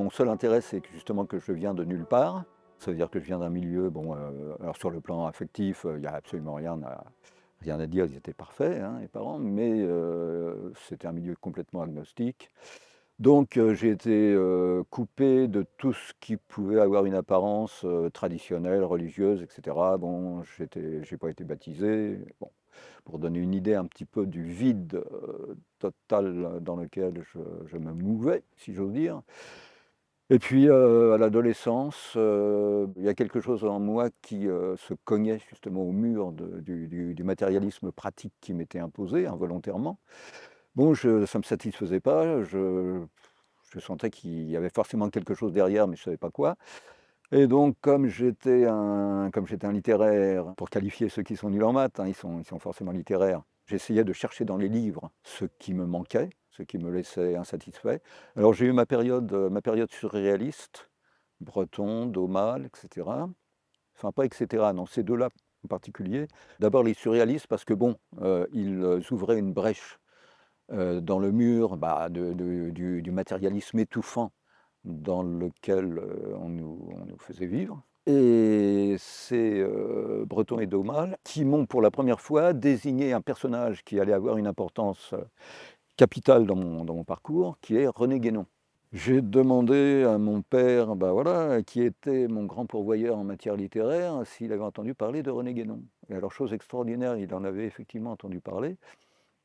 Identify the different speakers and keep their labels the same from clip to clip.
Speaker 1: mon seul intérêt, c'est que justement que je viens de nulle part. Ça veut dire que je viens d'un milieu, bon, alors sur le plan affectif, il n'y a absolument rien à dire, ils étaient parfaits, hein, les parents, mais c'était un milieu complètement agnostique. Donc j'ai été, coupé de tout ce qui pouvait avoir une apparence, traditionnelle, religieuse et cetera. Bon, j'ai pas été baptisé, bon, pour donner une idée un petit peu du vide, total dans lequel je me mouvais, si j'ose dire. Et puis, à l'adolescence, il y a quelque chose en moi qui, se cognait justement au mur du matérialisme pratique qui m'était imposé involontairement. Bon, ça ne me satisfaisait pas, je sentais qu'il y avait forcément quelque chose derrière, mais je ne savais pas quoi. Et donc comme j'étais un littéraire, pour qualifier ceux qui sont nuls en maths, hein, ils sont forcément littéraires, j'essayais de chercher dans les livres ce qui me manquait, ce qui me laissait insatisfait. Alors j'ai eu ma période surréaliste, Breton, Daumal, et cetera. Enfin pas et cetera, non, ces 2-là en particulier. D'abord les surréalistes parce que bon, ils ouvraient une brèche dans le mur, bah, du matérialisme étouffant dans lequel, on nous faisait vivre. Et c'est, Breton et Daumal qui m'ont pour la première fois désigné un personnage qui allait avoir une importance, capitale dans mon parcours, qui est René Guénon. J'ai demandé à mon père, bah, voilà, qui était mon grand pourvoyeur en matière littéraire, s'il avait entendu parler de René Guénon. Et alors chose extraordinaire, il en avait effectivement entendu parler.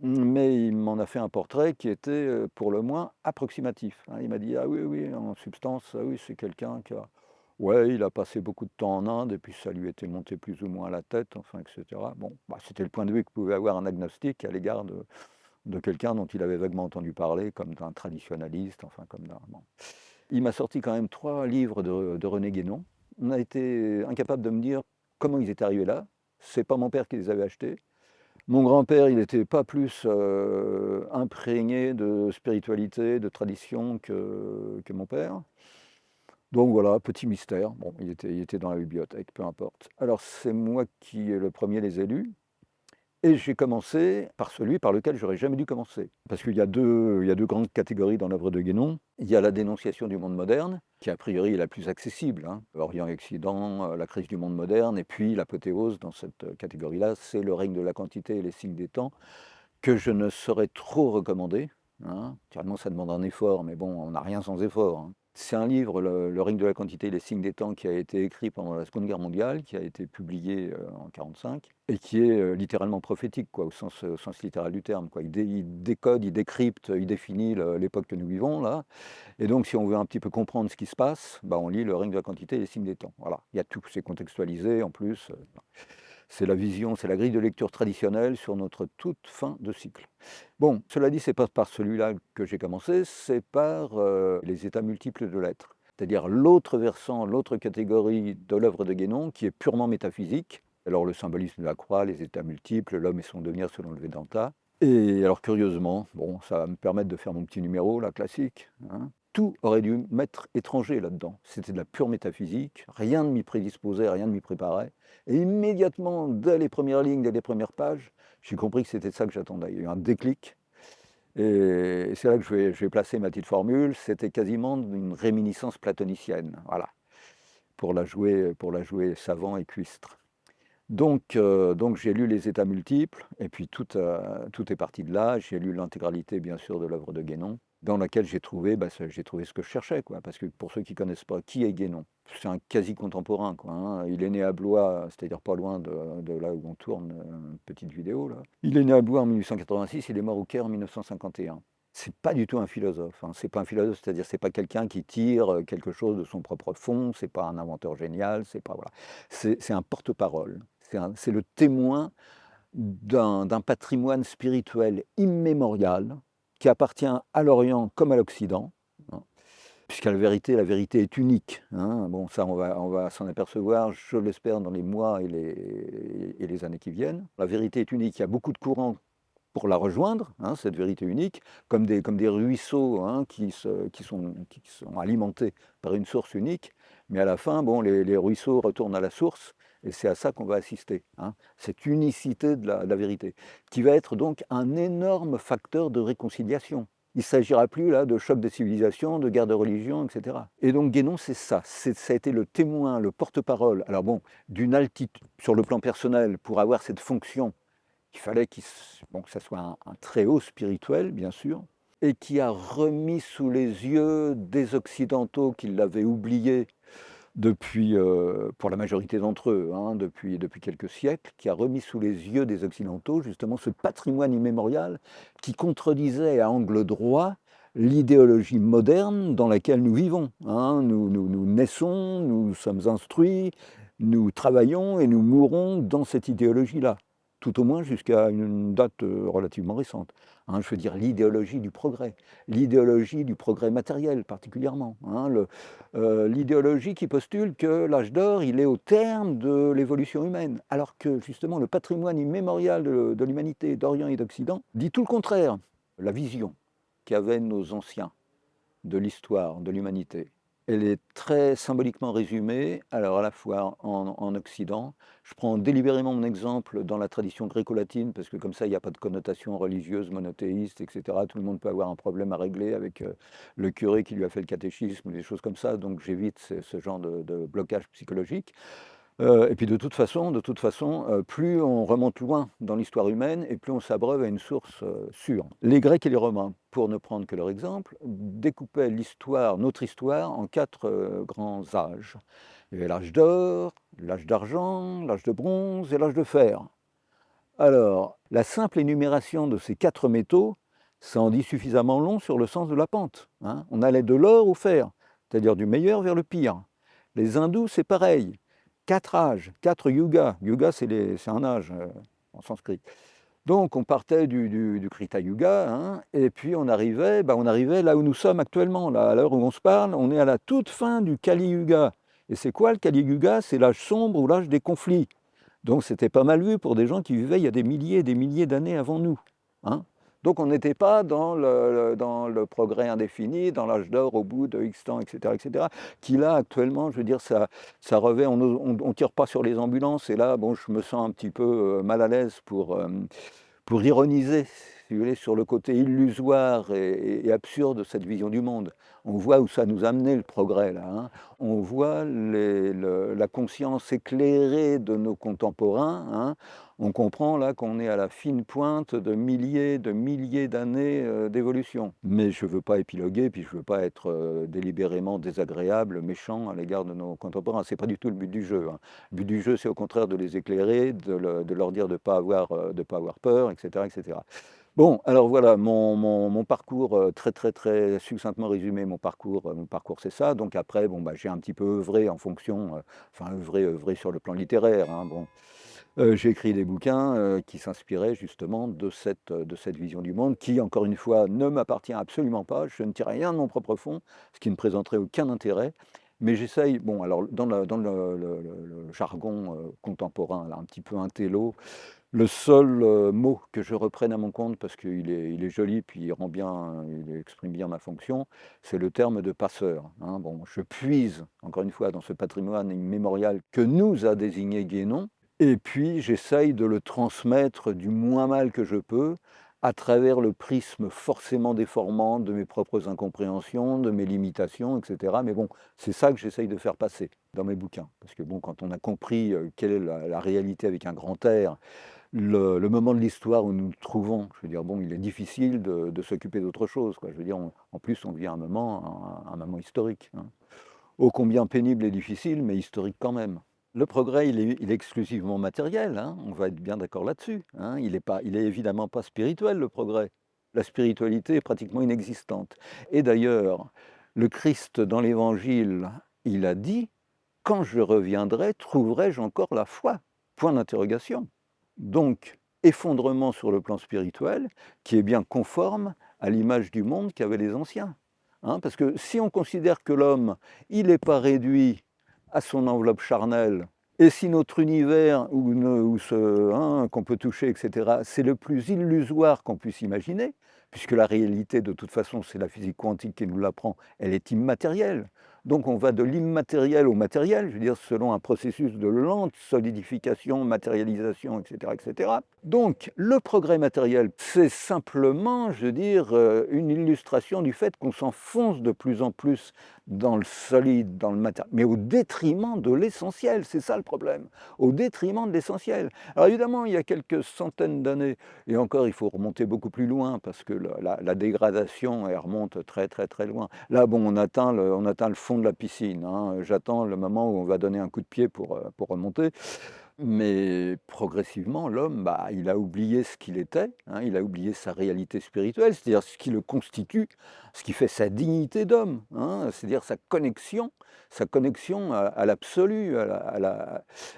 Speaker 1: Mais il m'en a fait un portrait qui était, pour le moins approximatif, hein. Il m'a dit: «Ah oui, oui, en substance, ah oui, c'est quelqu'un qui a ouais, il a passé beaucoup de temps en Inde et puis ça lui était monté plus ou moins à la tête», enfin et cetera. Bon, bah, c'était le point de vue que pouvait avoir un agnostique à l'égard de quelqu'un dont il avait vaguement entendu parler, comme d'un traditionnaliste, enfin comme d'un bon. Il m'a sorti quand même 3 livres de René Guénon. On a été incapable de me dire comment ils étaient arrivés là. C'est pas mon père qui les avait achetés. Mon grand-père, il n'était pas plus, imprégné de spiritualité, de tradition que mon père. Donc voilà, petit mystère. Bon, il était dans la bibliothèque, peu importe. Alors c'est moi qui, le premier les ai lus et j'ai commencé par celui par lequel j'aurais jamais dû commencer. Parce qu'il y a deux grandes catégories dans l'œuvre de Guénon. Il y a la dénonciation du monde moderne, qui a priori est la plus accessible, hein. Orient et Occident, la crise du monde moderne et puis l'apothéose dans cette, catégorie-là, c'est Le règne de la quantité et les signes des temps, que je ne saurais trop recommander, hein. Naturellement, ça demande un effort, mais bon, on n'a rien sans effort, hein. C'est un livre, Le règne de la quantité et les signes des temps, qui a été écrit pendant la Seconde Guerre mondiale, qui a été publié, en 1945 et qui est, littéralement prophétique, quoi, au sens littéral du terme, quoi. Il décode, il décrypte, il définit l'époque que nous vivons là et donc si on veut un petit peu comprendre ce qui se passe, bah, on lit Le règne de la quantité et les signes des temps. Voilà, il y a tout, c'est contextualisé en plus, c'est la vision, c'est la grille de lecture traditionnelle sur notre toute fin de cycle. Bon, cela dit, c'est pas par celui-là que j'ai commencé, c'est par, les états multiples de l'être. C'est-à-dire l'autre versant, l'autre catégorie de l'œuvre de Guénon qui est purement métaphysique. Alors le symbolisme de la croix, les états multiples, l'homme et son devenir selon le Vedanta. Et alors curieusement, bon, ça va me permettre de faire mon petit numéro là, classique, hein. Tout aurait dû m'être étranger là-dedans. C'était de la pure métaphysique, rien ne m'y prédisposait, rien ne m'y préparait. Et immédiatement, dès les premières lignes, dès les premières pages, j'ai compris que c'était ça que j'attendais. Il y a eu un déclic et c'est là que je vais placer ma petite formule. C'était quasiment une réminiscence platonicienne, voilà, pour la jouer savant et cuistre. Donc j'ai lu Les États multiples et puis tout est parti de là. J'ai lu l'intégralité bien sûr de l'œuvre de Guénon, dans laquelle j'ai trouvé ce que je cherchais, quoi. Parce que pour ceux qui ne connaissent pas, qui est Guénon? C'est un quasi contemporain, quoi, hein. Il est né à Blois, c'est-à-dire pas loin de là où on tourne, une petite vidéo là. Il est né à Blois en 1886, il est mort au Caire en 1951. C'est pas du tout un philosophe, hein. C'est pas un philosophe, c'est-à-dire c'est pas quelqu'un qui tire, quelque chose de son propre fond, c'est pas un inventeur génial, c'est pas voilà. C'est un porte-parole. C'est le témoin d'un patrimoine spirituel immémorial qui appartient à l'Orient comme à l'Occident, hein, puisque la vérité est unique, hein. Bon, ça, on va s'en apercevoir, je l'espère, dans les mois et les années qui viennent. La vérité est unique, il y a beaucoup de courants pour la rejoindre, hein, cette vérité unique, comme des ruisseaux, hein, qui sont alimentés par une source unique, mais à la fin, bon, les ruisseaux retournent à la source, et c'est à ça qu'on va assister, hein, cette unicité de la vérité, qui va être donc un énorme facteur de réconciliation. Il ne s'agira plus là de choc des civilisations, de guerre de religion, etc. Et donc Guénon, c'est ça. Ça a été le témoin, le porte-parole. Alors bon, d'une altitude sur le plan personnel, pour avoir cette fonction, il fallait que ça soit un très haut spirituel, bien sûr, et qui a remis sous les yeux des Occidentaux qui l'avaient oublié depuis, pour la majorité d'entre eux, hein, depuis quelques siècles, qui a remis sous les yeux des Occidentaux justement ce patrimoine immémorial qui contredisait à angle droit l'idéologie moderne dans laquelle nous vivons. Hein. Nous naissons, nous sommes instruits, nous travaillons et nous mourons dans cette idéologie-là, tout au moins jusqu'à une date relativement récente. Hein, je veux dire l'idéologie du progrès matériel particulièrement. Hein, l'idéologie qui postule que l'âge d'or, il est au terme de l'évolution humaine, alors que justement le patrimoine immémorial de l'humanité, d'Orient et d'Occident, dit tout le contraire. La vision qu'avaient nos anciens de l'histoire, de l'humanité, elle est très symboliquement résumée, alors à la fois en Occident. Je prends délibérément mon exemple dans la tradition gréco-latine, parce que comme ça, il n'y a pas de connotation religieuse, monothéiste, etc. Tout le monde peut avoir un problème à régler avec le curé qui lui a fait le catéchisme, ou des choses comme ça, donc j'évite ce genre de blocage psychologique. Et puis de toute façon, plus on remonte loin dans l'histoire humaine et plus on s'abreuve à une source sûre. Les Grecs et les Romains, pour ne prendre que leur exemple, découpaient notre histoire en 4 grands âges. Il y avait l'âge d'or, l'âge d'argent, l'âge de bronze et l'âge de fer. Alors, la simple énumération de ces 4 métaux, ça en dit suffisamment long sur le sens de la pente. Hein. On allait de l'or au fer, c'est-à-dire du meilleur vers le pire. Les hindous, c'est pareil. 4 âges, 4 yugas. Yuga, c'est un âge en sanskrit. Donc, on partait du Krita Yuga, hein, et puis on arrivait là où nous sommes actuellement. Là, à l'heure où on se parle, on est à la toute fin du Kali Yuga. Et c'est quoi le Kali Yuga? C'est l'âge sombre ou l'âge des conflits. Donc, c'était pas mal vu pour des gens qui vivaient il y a des milliers et des milliers d'années avant nous. Hein. Donc, on n'était pas dans le progrès indéfini, dans l'âge d'or au bout de X temps, etc., qui là, actuellement, je veux dire, ça revêt, on ne tire pas sur les ambulances, et là, bon, je me sens un petit peu mal à l'aise pour ironiser, si vous voulez, sur le côté illusoire et absurde de cette vision du monde. On voit où ça nous a amené le progrès, là. Hein. On voit la conscience éclairée de nos contemporains. Hein. On comprend là qu'on est à la fine pointe de milliers d'années d'évolution. Mais je ne veux pas épiloguer, puis je ne veux pas être délibérément désagréable, méchant à l'égard de nos contemporains. Ce n'est pas du tout le but du jeu. Hein. Le but du jeu, c'est au contraire de les éclairer, de leur dire de ne pas avoir peur, etc. Bon, alors voilà, mon parcours, très succinctement résumé, mon parcours c'est ça. Donc après, bon, j'ai un petit peu œuvré en fonction, œuvré sur le plan littéraire. Hein, bon. J'ai écrit des bouquins qui s'inspiraient justement de cette vision du monde, qui, encore une fois, ne m'appartient absolument pas. Je ne tire rien de mon propre fond, ce qui ne présenterait aucun intérêt. Mais j'essaye, bon, alors dans le jargon contemporain, là, un petit peu intello, le seul mot que je reprenne à mon compte, parce qu'il est joli, puis il exprime bien ma fonction, c'est le terme de passeur. Hein. Bon, je puise, encore une fois, dans ce patrimoine immémorial que nous a désigné Guénon, et puis j'essaye de le transmettre du moins mal que je peux, à travers le prisme forcément déformant de mes propres incompréhensions, de mes limitations, etc. Mais bon, c'est ça que j'essaye de faire passer dans mes bouquins. Parce que bon, quand on a compris quelle est la réalité avec un grand R, le moment de l'histoire où nous nous trouvons, je veux dire, bon, il est difficile de s'occuper d'autre chose, quoi. Je veux dire, en plus, on vit un moment historique. Hein. Ô combien pénible et difficile, mais historique quand même. Le progrès, il est exclusivement matériel, hein, on va être bien d'accord là-dessus. Hein, il est évidemment pas spirituel, le progrès. La spiritualité est pratiquement inexistante. Et d'ailleurs, le Christ, dans l'Évangile, il a dit « Quand je reviendrai, trouverai-je encore la foi ?» Point d'interrogation. Donc, effondrement sur le plan spirituel, qui est bien conforme à l'image du monde qu'avaient les anciens. Hein, parce que si on considère que l'homme, il n'est pas réduit à son enveloppe charnelle, et si notre univers qu'on peut toucher, etc., c'est le plus illusoire qu'on puisse imaginer, puisque la réalité, de toute façon, c'est la physique quantique qui nous l'apprend, elle est immatérielle. Donc on va de l'immatériel au matériel, je veux dire selon un processus de lente solidification, matérialisation, etc., etc. Donc le progrès matériel, c'est simplement, je veux dire, une illustration du fait qu'on s'enfonce de plus en plus dans le solide, dans le matériel, mais au détriment de l'essentiel, c'est ça le problème, au détriment de l'essentiel. Alors évidemment, il y a quelques centaines d'années, et encore il faut remonter beaucoup plus loin, parce que la dégradation, elle remonte très très très loin. Là, bon, on atteint le fond de la piscine, hein. J'attends le moment où on va donner un coup de pied pour remonter. Mais progressivement, l'homme, bah, il a oublié ce qu'il était, hein, il a oublié sa réalité spirituelle, c'est-à-dire ce qui le constitue, ce qui fait sa dignité d'homme, hein, c'est-à-dire sa connexion à l'absolu, à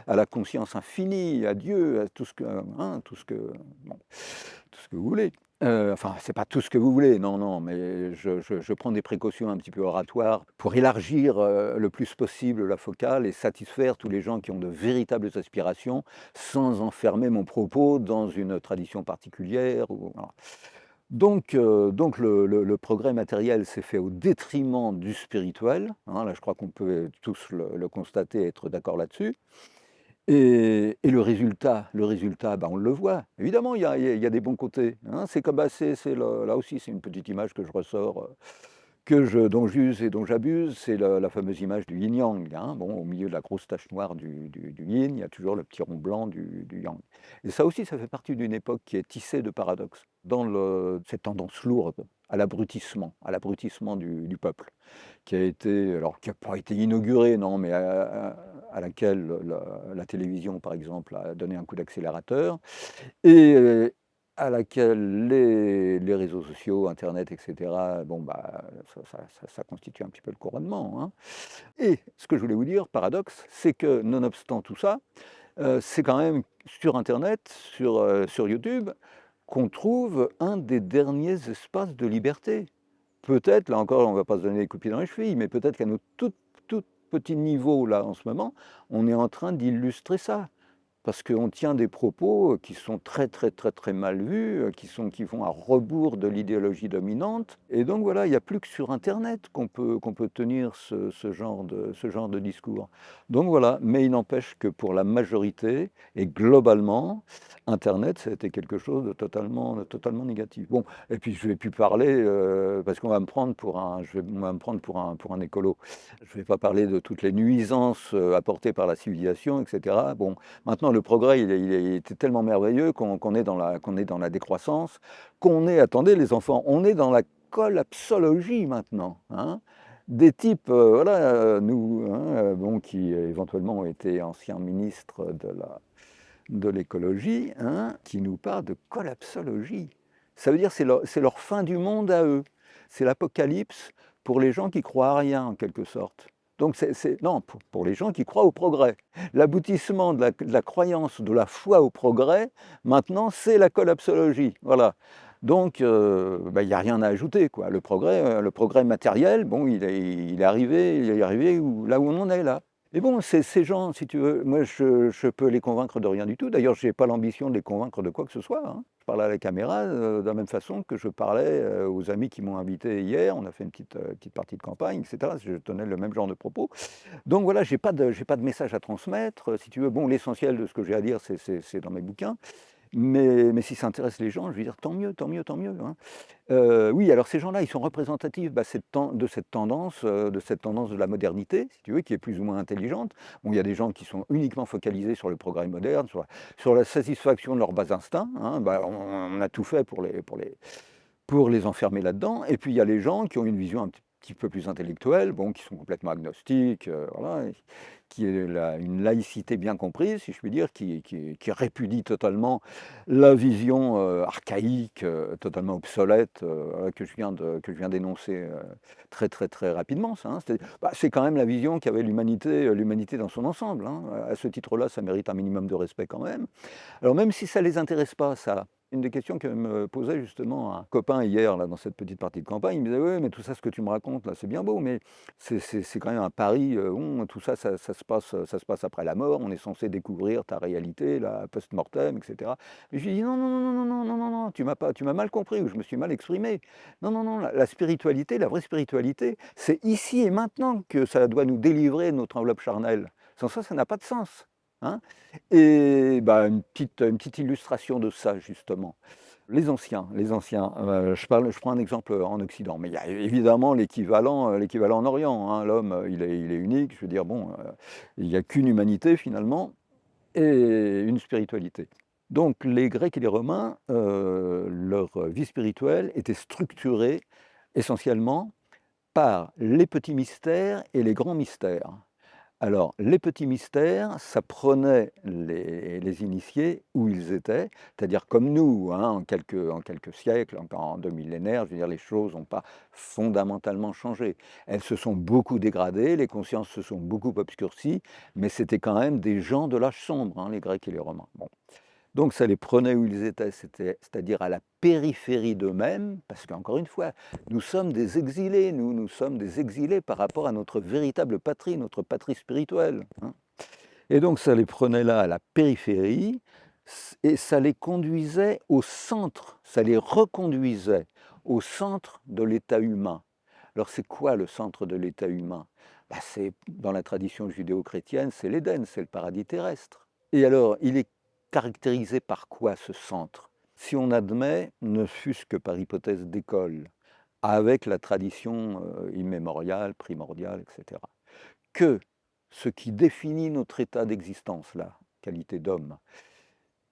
Speaker 1: la conscience infinie, à Dieu, à tout ce que, hein, bon, tout ce que vous voulez. Enfin, c'est pas tout ce que vous voulez, non, non, mais je prends des précautions un petit peu oratoires pour élargir, le plus possible la focale et satisfaire tous les gens qui ont de véritables aspirations, sans enfermer mon propos dans une tradition particulière ou voilà. Donc le progrès matériel s'est fait au détriment du spirituel, hein, là je crois qu'on peut tous le constater et être d'accord là-dessus. Et le résultat, bah, on le voit. Évidemment, il y a des bons côtés, hein. C'est comme, bah, c'est là aussi, c'est une petite image que je ressors, dont j'use et dont j'abuse, c'est la fameuse image du yin-yang, hein. Bon, au milieu de la grosse tache noire du yin, il y a toujours le petit rond blanc du yang. Et ça aussi, ça fait partie d'une époque qui est tissée de paradoxes, dans cette tendance lourde à l'abrutissement du peuple qui a été, alors qui n'a pas été inaugurée, non, mais à laquelle la télévision, par exemple, a donné un coup d'accélérateur et à laquelle les réseaux sociaux, internet et cetera, bon, bah, ça constitue un petit peu le couronnement, hein. Et ce que je voulais vous dire, paradoxe, c'est que nonobstant tout ça, c'est quand même sur internet, sur YouTube, qu'on trouve un des derniers espaces de liberté. Peut-être, là encore, on ne va pas se donner des coups de pied dans les chevilles, mais peut-être qu'à notre tout petit niveau, là, en ce moment, on est en train d'illustrer ça. Parce qu'on tient des propos qui sont très, très, très, très mal vus, qui vont à rebours de l'idéologie dominante. Et donc voilà, il n'y a plus que sur internet qu'on peut tenir ce genre de discours. Donc voilà, mais il n'empêche que pour la majorité, et globalement, internet, ça a été quelque chose de totalement négatif. Bon, et puis je ne vais plus parler, parce qu'on va me prendre on va me prendre pour un écolo. Je ne vais pas parler de toutes les nuisances apportées par la civilisation, etc. Bon, maintenant, le progrès, il était tellement merveilleux qu'on est dans la décroissance, attendez les enfants, on est dans la collapsologie maintenant, hein. Des types, voilà, nous, hein, bon, qui éventuellement ont été anciens ministres de l'écologie, hein, qui nous parlent de collapsologie. Ça veut dire que c'est leur fin du monde à eux. C'est l'apocalypse pour les gens qui croient à rien, en quelque sorte. Donc non, pour les gens qui croient au progrès. L'aboutissement de la croyance, de la foi au progrès, maintenant, c'est la collapsologie. Voilà. Donc, bah, il n'y a rien à ajouter, quoi. Le progrès matériel, bon, il est arrivé là où on en est, là. Et bon, ces gens, si tu veux, moi, je peux les convaincre de rien du tout. D'ailleurs, je n'ai pas l'ambition de les convaincre de quoi que ce soit, hein. Je parle à la caméra de la même façon que je parlais aux amis qui m'ont invité hier. On a fait une petite partie de campagne, etc. Je tenais le même genre de propos. Donc voilà, j'ai pas de message à transmettre. Si tu veux, bon, l'essentiel de ce que j'ai à dire, c'est dans mes bouquins. Mais si ça intéresse les gens, je veux dire, tant mieux, tant mieux, tant mieux, hein. Oui, alors ces gens-là, ils sont représentatifs, bah, de cette tendance de la modernité, si tu veux, qui est plus ou moins intelligente. Bon, il y a des gens qui sont uniquement focalisés sur le progrès moderne, sur la satisfaction de leurs bas instincts, hein. Bah, on a tout fait pour les enfermer là-dedans. Et puis il y a les gens qui ont une vision un petit peu plus intellectuelle, bon, qui sont complètement agnostiques, voilà, et qui est une laïcité bien comprise, si je puis dire, qui répudie totalement la vision archaïque, totalement obsolète, voilà, que je viens d'énoncer très très très rapidement. Ça, hein. C'est quand même la vision qu'avait l'humanité dans son ensemble, hein. À ce titre-là, ça mérite un minimum de respect quand même. Alors même si ça ne les intéresse pas, ça, Une des questions que me posait justement un copain hier, là, dans cette petite partie de campagne, il me disait: «Oui, mais tout ça, ce que tu me racontes là, c'est bien beau, mais c'est quand même un pari, bon, tout ça, ça se passe après la mort, on est censé découvrir ta réalité là, post-mortem et cetera». Et je lui dis: «Non, non, non, non, non, non, non, non, non, tu m'as mal compris ou je me suis mal exprimé. Non, non, non, la spiritualité, la vraie spiritualité, c'est ici et maintenant que ça doit nous délivrer de notre enveloppe charnelle. Sans ça n'a pas de sens, hein». Et bah, une petite illustration de ça justement. Les anciens, je prends un exemple en Occident, mais il y a évidemment l'équivalent en Orient, hein. L'homme, il est unique, je veux dire, bon, il n'y a qu'une humanité finalement et une spiritualité. Donc les Grecs et les Romains, leur vie spirituelle était structurée essentiellement par les petits mystères et les grands mystères. Alors, les petits mystères, ça prenait les initiés où ils étaient, c'est-à-dire comme nous, hein, en quelques siècles, encore en 2 millénaires, je veux dire, les choses n'ont pas fondamentalement changé. Elles se sont beaucoup dégradées, les consciences se sont beaucoup obscurcies, mais c'était quand même des gens de l'âge sombre, hein, les Grecs et les Romains. Bon. Donc ça les prenait où ils étaient, c'est-à-dire à la périphérie d'eux-mêmes, parce qu'encore une fois, nous sommes des exilés, nous sommes des exilés par rapport à notre véritable patrie, notre patrie spirituelle, hein. Et donc ça les prenait là à la périphérie, et ça les conduisait au centre, ça les reconduisait au centre de l'état humain. Alors c'est quoi le centre de l'état humain? Bah, c'est, dans la tradition judéo-chrétienne, c'est l'Éden, c'est le paradis terrestre. Et alors, il est caractérisé par quoi ce centre? Si on admet, ne fût-ce que par hypothèse d'école, avec la tradition immémoriale, primordiale, etc., que ce qui définit notre état d'existence, la qualité d'homme,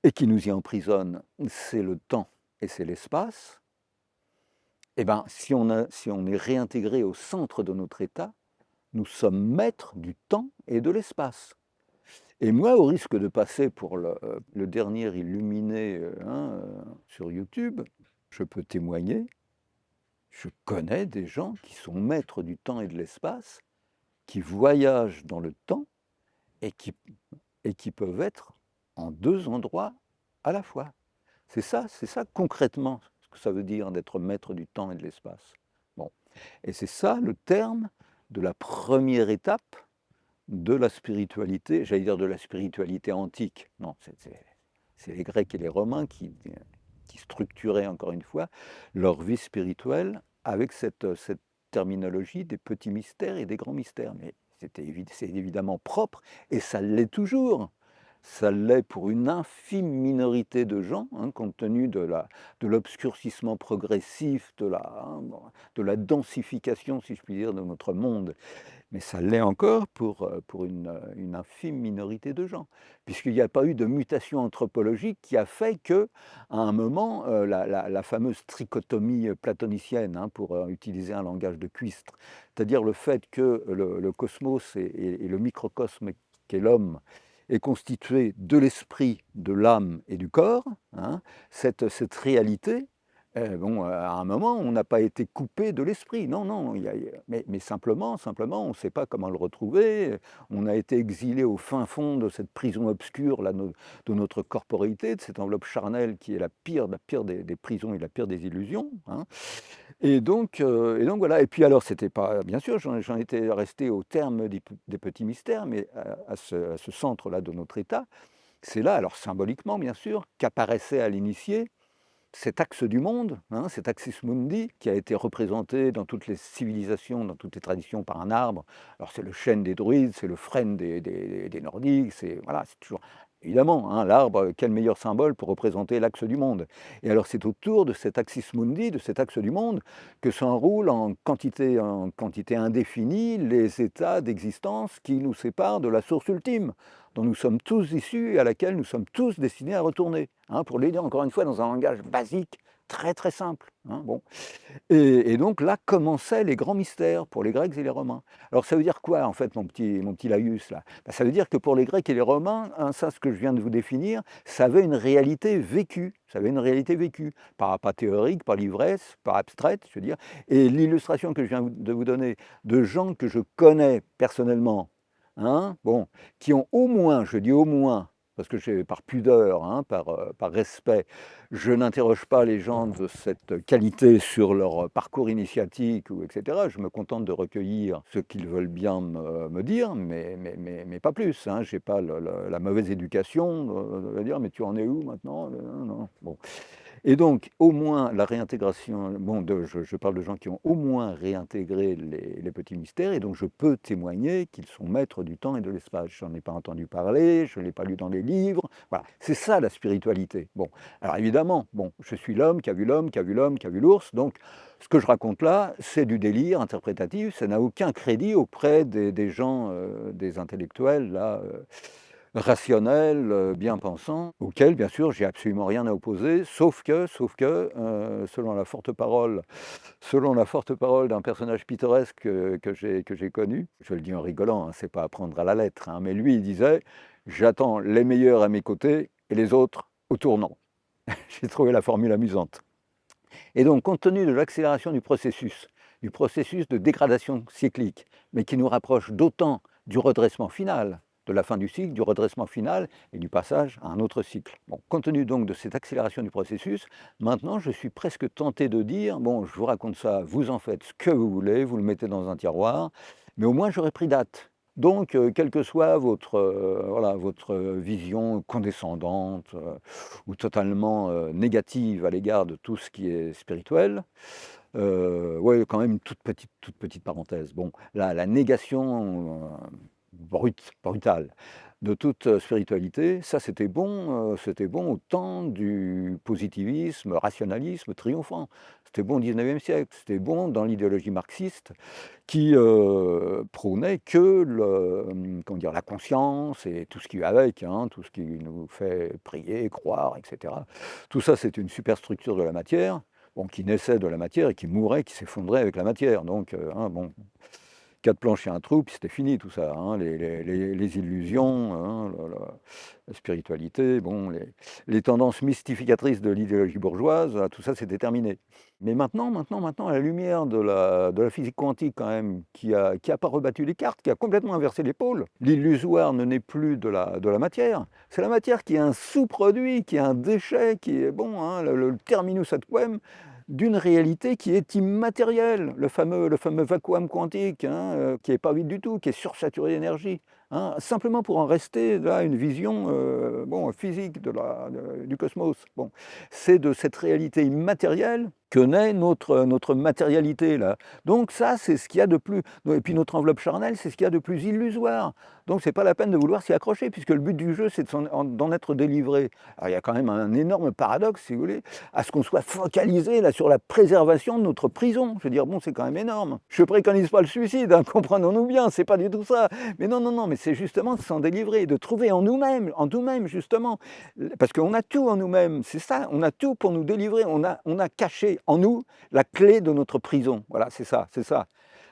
Speaker 1: et qui nous y emprisonne, c'est le temps et c'est l'espace, eh bien, si on est réintégré au centre de notre état, nous sommes maîtres du temps et de l'espace. Et moi, au risque de passer pour le dernier illuminé hein, sur YouTube, je peux témoigner, je connais des gens qui sont maîtres du temps et de l'espace, qui voyagent dans le temps et qui peuvent être en deux endroits à la fois. C'est ça concrètement ce que ça veut dire d'être maître du temps et de l'espace. Bon. Et c'est ça le terme de la première étape de la spiritualité, j'allais dire de la spiritualité antique. Non, c'est les Grecs et les Romains qui structuraient, encore une fois, leur vie spirituelle avec cette terminologie des petits mystères et des grands mystères. Mais c'est évidemment propre, et ça l'est toujours. Ça l'est pour une infime minorité de gens, hein, compte tenu de l'obscurcissement progressif, de la densification, si je puis dire, de notre monde. Mais ça l'est encore pour une infime minorité de gens, puisqu'il n'y a pas eu de mutation anthropologique qui a fait qu'à un moment, la fameuse trichotomie platonicienne, hein, pour utiliser un langage de Cuistre, c'est-à-dire le fait que le cosmos et le microcosme qu'est l'homme est constitué de l'esprit, de l'âme et du corps, hein, cette réalité, bon, à un moment, on n'a pas été coupé de l'esprit. Non, non, mais simplement, on ne sait pas comment le retrouver. On a été exilé au fin fond de cette prison obscure là, de notre corporéité, de cette enveloppe charnelle qui est la pire des prisons et la pire des illusions, hein. Et donc voilà. Et puis alors, c'était pas, bien sûr, j'en étais resté au terme des petits mystères, mais à ce centre-là de notre état, c'est là, alors symboliquement bien sûr, qu'apparaissait à l'initié cet axe du monde, hein, cet axis mundi, qui a été représenté dans toutes les civilisations, dans toutes les traditions par un arbre. Alors c'est le chêne des druides, c'est le frêne des Nordiques, c'est voilà, c'est toujours évidemment hein, l'arbre. Quel meilleur symbole pour représenter l'axe du monde? Et alors c'est autour de cet axis mundi, de cet axe du monde, que s'enroulent en quantité indéfinie les états d'existence qui nous séparent de la source ultime, dont nous sommes tous issus et à laquelle nous sommes tous destinés à retourner, hein, pour le dire encore une fois dans un langage basique, très très simple, hein, bon. Et donc là commençaient les grands mystères pour les Grecs et les Romains. Alors ça veut dire quoi en fait mon petit laïus là? Ben, ça veut dire que pour les Grecs et les Romains, hein, ça ce que je viens de vous définir, ça avait une réalité vécue, ça avait une réalité vécue, pas théorique, pas l'ivresse, pas abstraite, je veux dire. Et l'illustration que je viens de vous donner de gens que je connais personnellement, hein, bon, qui ont au moins, je dis au moins, parce que par pudeur, hein, par respect, je n'interroge pas les gens de cette qualité sur leur parcours initiatique ou etc. Je me contente de recueillir ce qu'ils veulent bien me dire, mais pas plus, hein. Je n'ai pas la mauvaise éducation de dire: «Mais tu en es où maintenant?» Non, non. Bon. Et donc, au moins la réintégration, bon, je parle de gens qui ont au moins réintégré les petits mystères, et donc je peux témoigner qu'ils sont maîtres du temps et de l'espace. Je n'en ai pas entendu parler, je ne l'ai pas lu dans les livres. Voilà, c'est ça la spiritualité. Bon, alors évidemment, bon, je suis l'homme qui a vu l'homme, qui a vu l'homme, qui a vu l'ours, donc ce que je raconte là, c'est du délire interprétatif, ça n'a aucun crédit auprès des gens, des intellectuels, là, rationnels, bien pensants, auxquels, bien sûr, j'ai absolument rien à opposer, selon la forte parole d'un personnage pittoresque que j'ai connu, je le dis en rigolant, hein, c'est pas à prendre à la lettre, hein, mais lui, il disait: «J'attends les meilleurs à mes côtés et les autres au tournant». J'ai trouvé la formule amusante. Et donc, compte tenu de l'accélération du processus de dégradation cyclique, mais qui nous rapproche d'autant du redressement final, de la fin du cycle, du redressement final et du passage à un autre cycle. Bon, compte tenu donc de cette accélération du processus, maintenant je suis presque tenté de dire, bon, je vous raconte ça, vous en faites ce que vous voulez, vous le mettez dans un tiroir, mais au moins j'aurai pris date. Donc, quelle que soit voilà, votre vision condescendante, ou totalement négative à l'égard de tout ce qui est spirituel. Ouais, quand même une toute petite parenthèse. Bon, la négation brutale de toute spiritualité, ça c'était bon au temps du positivisme, rationalisme triomphant. C'était bon au 19e siècle, c'était bon dans l'idéologie marxiste qui prônait que comment dire, la conscience et tout ce qui va avec, hein, tout ce qui nous fait prier, croire, etc. Tout ça, c'est une superstructure de la matière, bon, qui naissait de la matière et qui mourrait, qui s'effondrait avec la matière. Donc, hein, bon, 4 planches et un trou, puis c'était fini tout ça, hein, les illusions, hein, la spiritualité, bon, les tendances mystificatrices de l'idéologie bourgeoise, tout ça c'était terminé. Mais maintenant, à la lumière de la physique quantique quand même, qui a pas rebattu les cartes, qui a complètement inversé les pôles, l'illusoire ne naît plus de la matière, c'est la matière qui est un sous-produit, qui est un déchet, qui est, bon, hein, le terminus ad quem d'une réalité qui est immatérielle, le fameux vacuum quantique, hein, qui n'est pas vide du tout, qui est sursaturé d'énergie, hein, simplement pour en rester là une vision bon, physique du cosmos. Bon. C'est de cette réalité immatérielle que naît notre matérialité là. Donc ça, c'est ce qu'il y a de plus. Et puis notre enveloppe charnelle, c'est ce qu'il y a de plus illusoire. Donc c'est pas la peine de vouloir s'y accrocher, puisque le but du jeu, c'est d'en être délivré. Alors il y a quand même un énorme paradoxe, si vous voulez, à ce qu'on soit focalisé là sur la préservation de notre prison. Je veux dire, bon, c'est quand même énorme. Je préconise pas le suicide, hein, comprenons-nous bien, c'est pas du tout ça. Mais non, non, non, mais c'est justement de s'en délivrer, de trouver en nous-mêmes justement, parce qu'on a tout en nous-mêmes, c'est ça, on a tout pour nous délivrer, on a caché en nous la clé de notre prison. Voilà, c'est ça, c'est ça.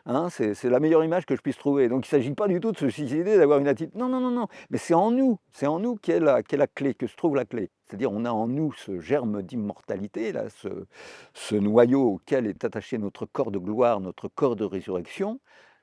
Speaker 1: Hein, c'est la meilleure image que je puisse trouver. Donc il ne s'agit pas du tout de se suicider, d'avoir une attitude. Non, non, non, non. Mais c'est en nous qu'est la clé, que se trouve la clé. C'est-à-dire on a en nous ce germe d'immortalité, là, ce noyau auquel est attaché notre corps de gloire, notre corps de résurrection,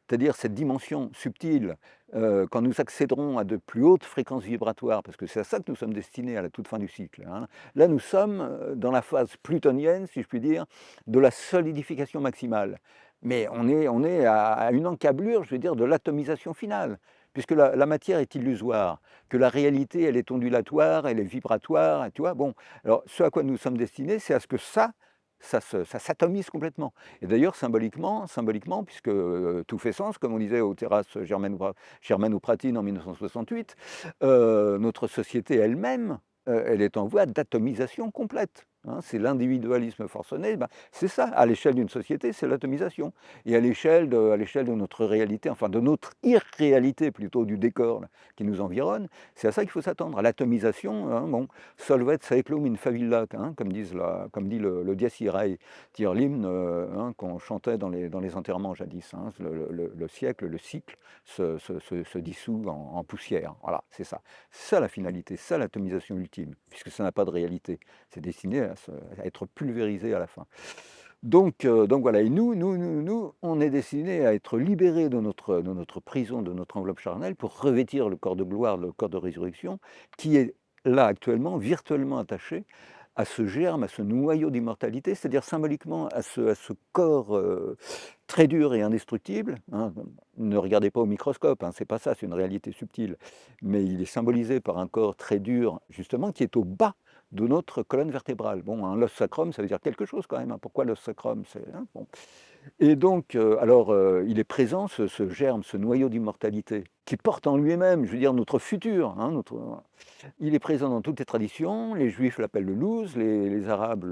Speaker 1: c'est-à-dire cette dimension subtile, quand nous accéderons à de plus hautes fréquences vibratoires, parce que c'est à ça que nous sommes destinés à la toute fin du cycle, hein. Là, nous sommes dans la phase plutonienne, si je puis dire, de la solidification maximale. Mais on est à une encablure, je veux dire, de l'atomisation finale, puisque la matière est illusoire, que la réalité, elle est ondulatoire, elle est vibratoire, tu vois? Bon, alors ce à quoi nous sommes destinés, c'est à ce que ça s'atomise complètement. Et d'ailleurs, symboliquement, puisque tout fait sens, comme on disait aux terrasses Germaine ou Pratine en 1968, notre société elle-même, elle est en voie d'atomisation complète, hein. C'est l'individualisme forcené, ben, c'est ça, à l'échelle d'une société, c'est l'atomisation. Et à l'échelle de notre réalité, enfin de notre irréalité plutôt, du décor là, qui nous environne, c'est à ça qu'il faut s'attendre, à l'atomisation, hein, bon, solvet saeclum in favilla, hein, comme dit le Dies Irae, dire l'hymne hein, qu'on chantait dans les enterrements jadis, hein, le siècle, le cycle se dissout en poussière. Voilà, c'est ça. C'est ça la finalité, c'est ça l'atomisation ultime, puisque ça n'a pas de réalité. C'est destiné à être pulvérisé à la fin. Donc voilà, et nous, on est destinés à être libérés de notre prison, de notre enveloppe charnelle, pour revêtir le corps de gloire, le corps de résurrection, qui est là actuellement, virtuellement attaché à ce germe, à ce noyau d'immortalité, c'est-à-dire symboliquement à ce corps très dur et indestructible, hein. Ne regardez pas au microscope, hein, c'est pas ça, c'est une réalité subtile, mais il est symbolisé par un corps très dur, justement, qui est au bas de notre colonne vertébrale. Bon, un l'os sacrum, ça veut dire quelque chose quand même, hein. Pourquoi l'os sacrum? Hein, bon. Et donc, il est présent, ce germe, ce noyau d'immortalité, qui porte en lui-même, je veux dire, notre futur, hein, il est présent dans toutes les traditions. Les juifs l'appellent le louz, les arabes,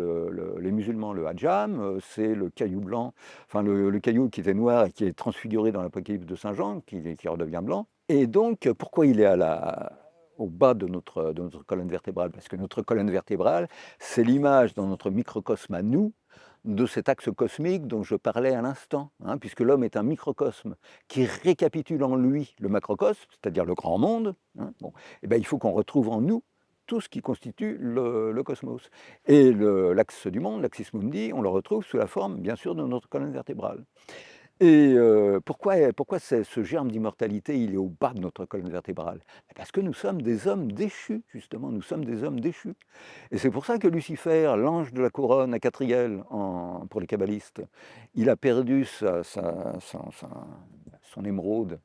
Speaker 1: les musulmans, le hadjam. C'est le caillou blanc, enfin le caillou qui était noir et qui est transfiguré dans l'Apocalypse de Saint Jean, qui redevient blanc. Et donc, pourquoi il est au bas de notre colonne vertébrale? Parce que notre colonne vertébrale, c'est l'image dans notre microcosme à nous, de cet axe cosmique dont je parlais à l'instant, hein, puisque l'homme est un microcosme qui récapitule en lui le macrocosme, c'est-à-dire le grand monde, hein, bon, et bien, il faut qu'on retrouve en nous tout ce qui constitue le cosmos. Et l'axe du monde, l'axis mundi, on le retrouve sous la forme, bien sûr, de notre colonne vertébrale. Et pourquoi ce germe d'immortalité, il est au bas de notre colonne vertébrale? Parce que nous sommes des hommes déchus, justement, nous sommes des hommes déchus. Et c'est pour ça que Lucifer, l'ange de la couronne à quatrielle pour les kabbalistes, il a perdu son émeraude,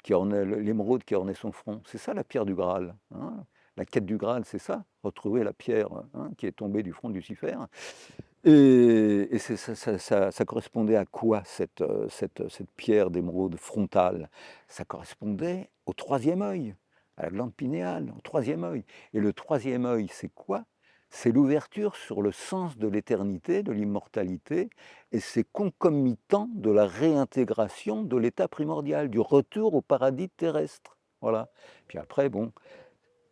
Speaker 1: l'émeraude qui ornait son front. C'est ça la pierre du Graal, hein. La quête du Graal, c'est ça, retrouver la pierre, hein, qui est tombée du front de Lucifer. Et ça correspondait à quoi cette pierre d'émeraude frontale? Ça correspondait au troisième œil, à la glande pinéale, au troisième œil. Et le troisième œil, c'est quoi? C'est l'ouverture sur le sens de l'éternité, de l'immortalité, et c'est concomitant de la réintégration de l'état primordial, du retour au paradis terrestre. Voilà. Puis après, bon,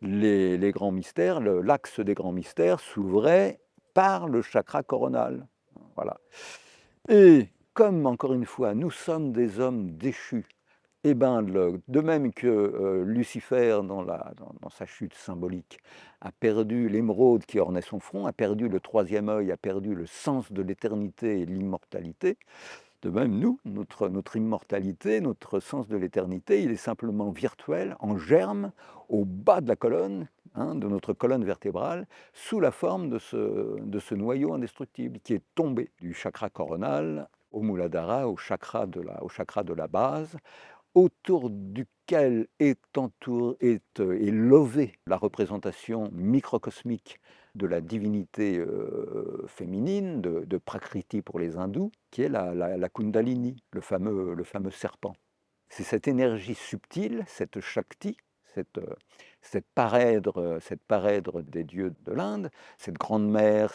Speaker 1: les grands mystères, l'axe des grands mystères s'ouvrait par le chakra coronal. Voilà. Et comme, encore une fois, nous sommes des hommes déchus, et ben, de même que Lucifer, dans sa chute symbolique, a perdu l'émeraude qui ornait son front, a perdu le troisième œil, a perdu le sens de l'éternité et de l'immortalité, de même, nous, notre immortalité, notre sens de l'éternité, il est simplement virtuel, en germe, au bas de la colonne, hein, de notre colonne vertébrale, sous la forme de ce noyau indestructible qui est tombé du chakra coronal au Muladhara, au chakra de la base, autour duquel est levée la représentation microcosmique de la divinité féminine, de Prakriti pour les hindous, qui est la Kundalini, le fameux serpent. C'est cette énergie subtile, cette Shakti, cette, euh, cette parèdre des dieux de l'Inde, cette grande mère,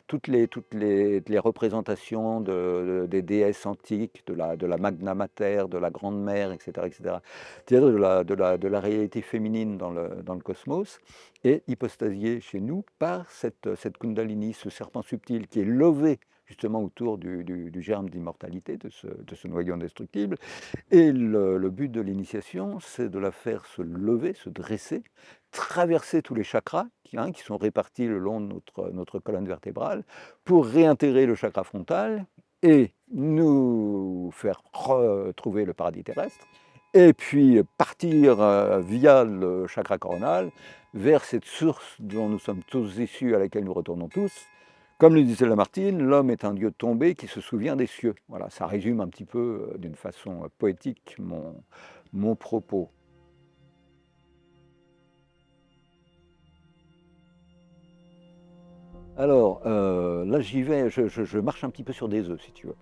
Speaker 1: toutes les représentations des déesses antiques, de la Magna Mater, de la grande mère, etc., etc. C'est-à-dire de la réalité féminine dans le cosmos, est hypostasiée chez nous par cette Kundalini, ce serpent subtil qui est levé justement autour du germe d'immortalité, de ce noyau indestructible. Et le but de l'initiation, c'est de la faire se lever, se dresser, traverser tous les chakras qui sont répartis le long de notre colonne vertébrale, pour réintégrer le chakra frontal et nous faire retrouver le paradis terrestre, et puis partir via le chakra coronal vers cette source dont nous sommes tous issus, à laquelle nous retournons tous. Comme le disait Lamartine, l'homme est un dieu tombé qui se souvient des cieux. Voilà, ça résume un petit peu, d'une façon poétique, mon propos. Alors, là j'y vais, je marche un petit peu sur des œufs, si tu veux.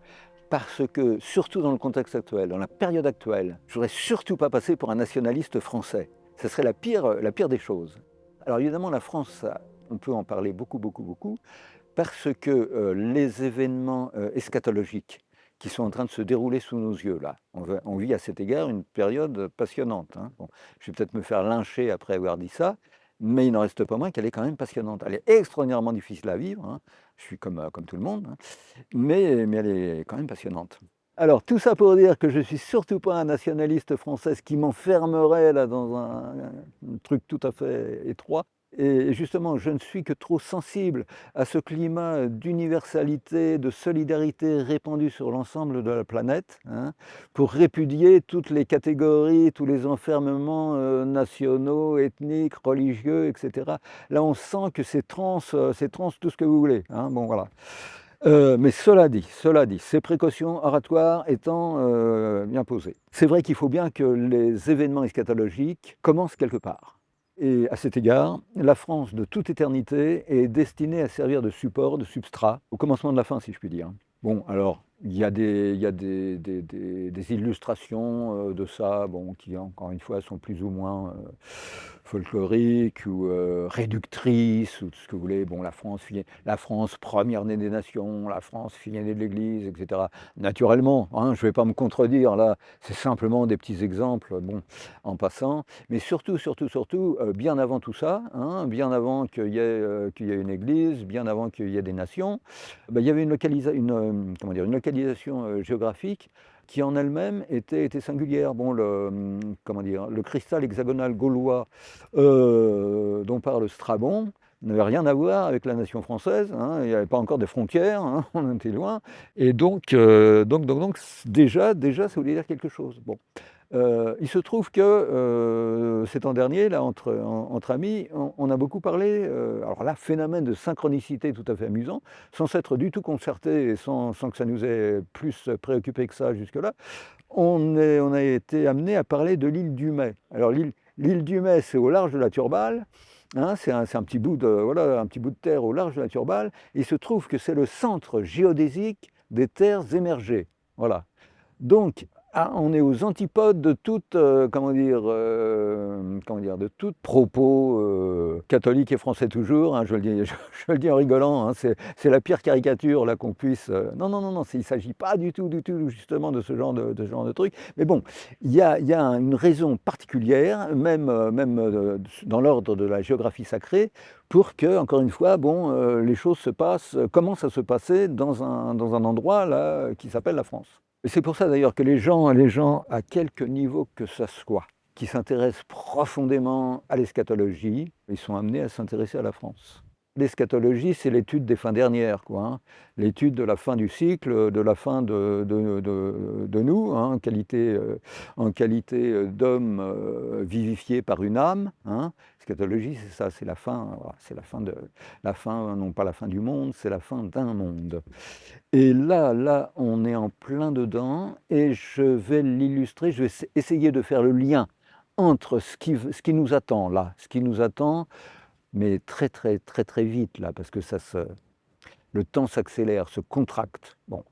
Speaker 1: Parce que, surtout dans le contexte actuel, dans la période actuelle, je ne voudrais surtout pas passer pour un nationaliste français. Ce serait la pire des choses. Alors évidemment, la France, on peut en parler beaucoup, beaucoup, beaucoup, parce que les événements eschatologiques qui sont en train de se dérouler sous nos yeux, là, on vit à cet égard une période passionnante, hein. Bon, je vais peut-être me faire lyncher après avoir dit ça, mais il n'en reste pas moins qu'elle est quand même passionnante. Elle est extraordinairement difficile à vivre, hein. Je suis comme tout le monde, hein, mais elle est quand même passionnante. Alors, tout ça pour dire que je ne suis surtout pas un nationaliste français qui m'enfermerait là dans un truc tout à fait étroit. Et justement, je ne suis que trop sensible à ce climat d'universalité, de solidarité répandue sur l'ensemble de la planète, hein, pour répudier toutes les catégories, tous les enfermements, nationaux, ethniques, religieux et cetera. Là, on sent que c'est trans tout ce que vous voulez, hein, bon voilà. Mais cela dit, ces précautions oratoires étant, bien posées, c'est vrai qu'il faut bien que les événements eschatologiques commencent quelque part. Et à cet égard, la France de toute éternité est destinée à servir de support, de substrat, au commencement de la fin, si je puis dire. Bon, alors, il y a des illustrations de ça, bon, qui encore une fois sont plus ou moins folkloriques ou réductrices, ou tout ce que vous voulez. Bon, la France première née des nations, la France fille aînée de l'Église, etc. Naturellement, hein, je ne vais pas me contredire, là, c'est simplement des petits exemples, bon, en passant. Mais surtout, bien avant tout ça, hein, bien avant qu'il y ait une église, bien avant qu'il y ait des nations, bah, il y avait comment dire, une localisation géographique qui en elle-même était singulière. Bon, comment dire, le cristal hexagonal gaulois dont parle Strabon n'avait rien à voir avec la nation française, hein, il n'y avait pas encore de frontières, hein, on était loin, et donc déjà, ça voulait dire quelque chose. Bon. Il se trouve que ces temps derniers, là, entre amis, on a beaucoup parlé, alors là, phénomène de synchronicité tout à fait amusant, sans s'être du tout concerté et sans que ça nous ait plus préoccupé que ça jusque-là, on a été amené à parler de l'île du Mai. Alors l'île du Mai, c'est au large de la Turballe, hein, c'est un petit bout de, voilà, un petit bout de terre au large de la Turballe. Il se trouve que c'est le centre géodésique des terres émergées. Voilà. Donc, on est aux antipodes de toute, comment dire, de tout propos catholique et français toujours, hein, je le dis en rigolant, hein, c'est la pire caricature là qu'on puisse. Non, non, non, non, il ne s'agit pas du tout, justement de ce genre de truc. Mais bon, il y a une raison particulière, même dans l'ordre de la géographie sacrée, pour que, encore une fois, bon, les choses commencent à se passer dans un endroit là qui s'appelle la France. Et c'est pour ça d'ailleurs que les gens, à quelque niveau que ce soit, qui s'intéressent profondément à l'eschatologie, ils sont amenés à s'intéresser à la France. L'eschatologie, c'est l'étude des fins dernières, quoi, hein. L'étude de la fin du cycle, de la fin de nous, hein, en qualité d'homme vivifié par une âme, hein. Eschatologie, c'est ça, c'est la fin, voilà, c'est la fin, non pas la fin du monde, c'est la fin d'un monde. Et là, on est en plein dedans et je vais l'illustrer, je vais essayer de faire le lien entre ce qui nous attend là, ce qui nous attend, mais très, très, très, très vite là, parce que le temps s'accélère, se contracte. Bon,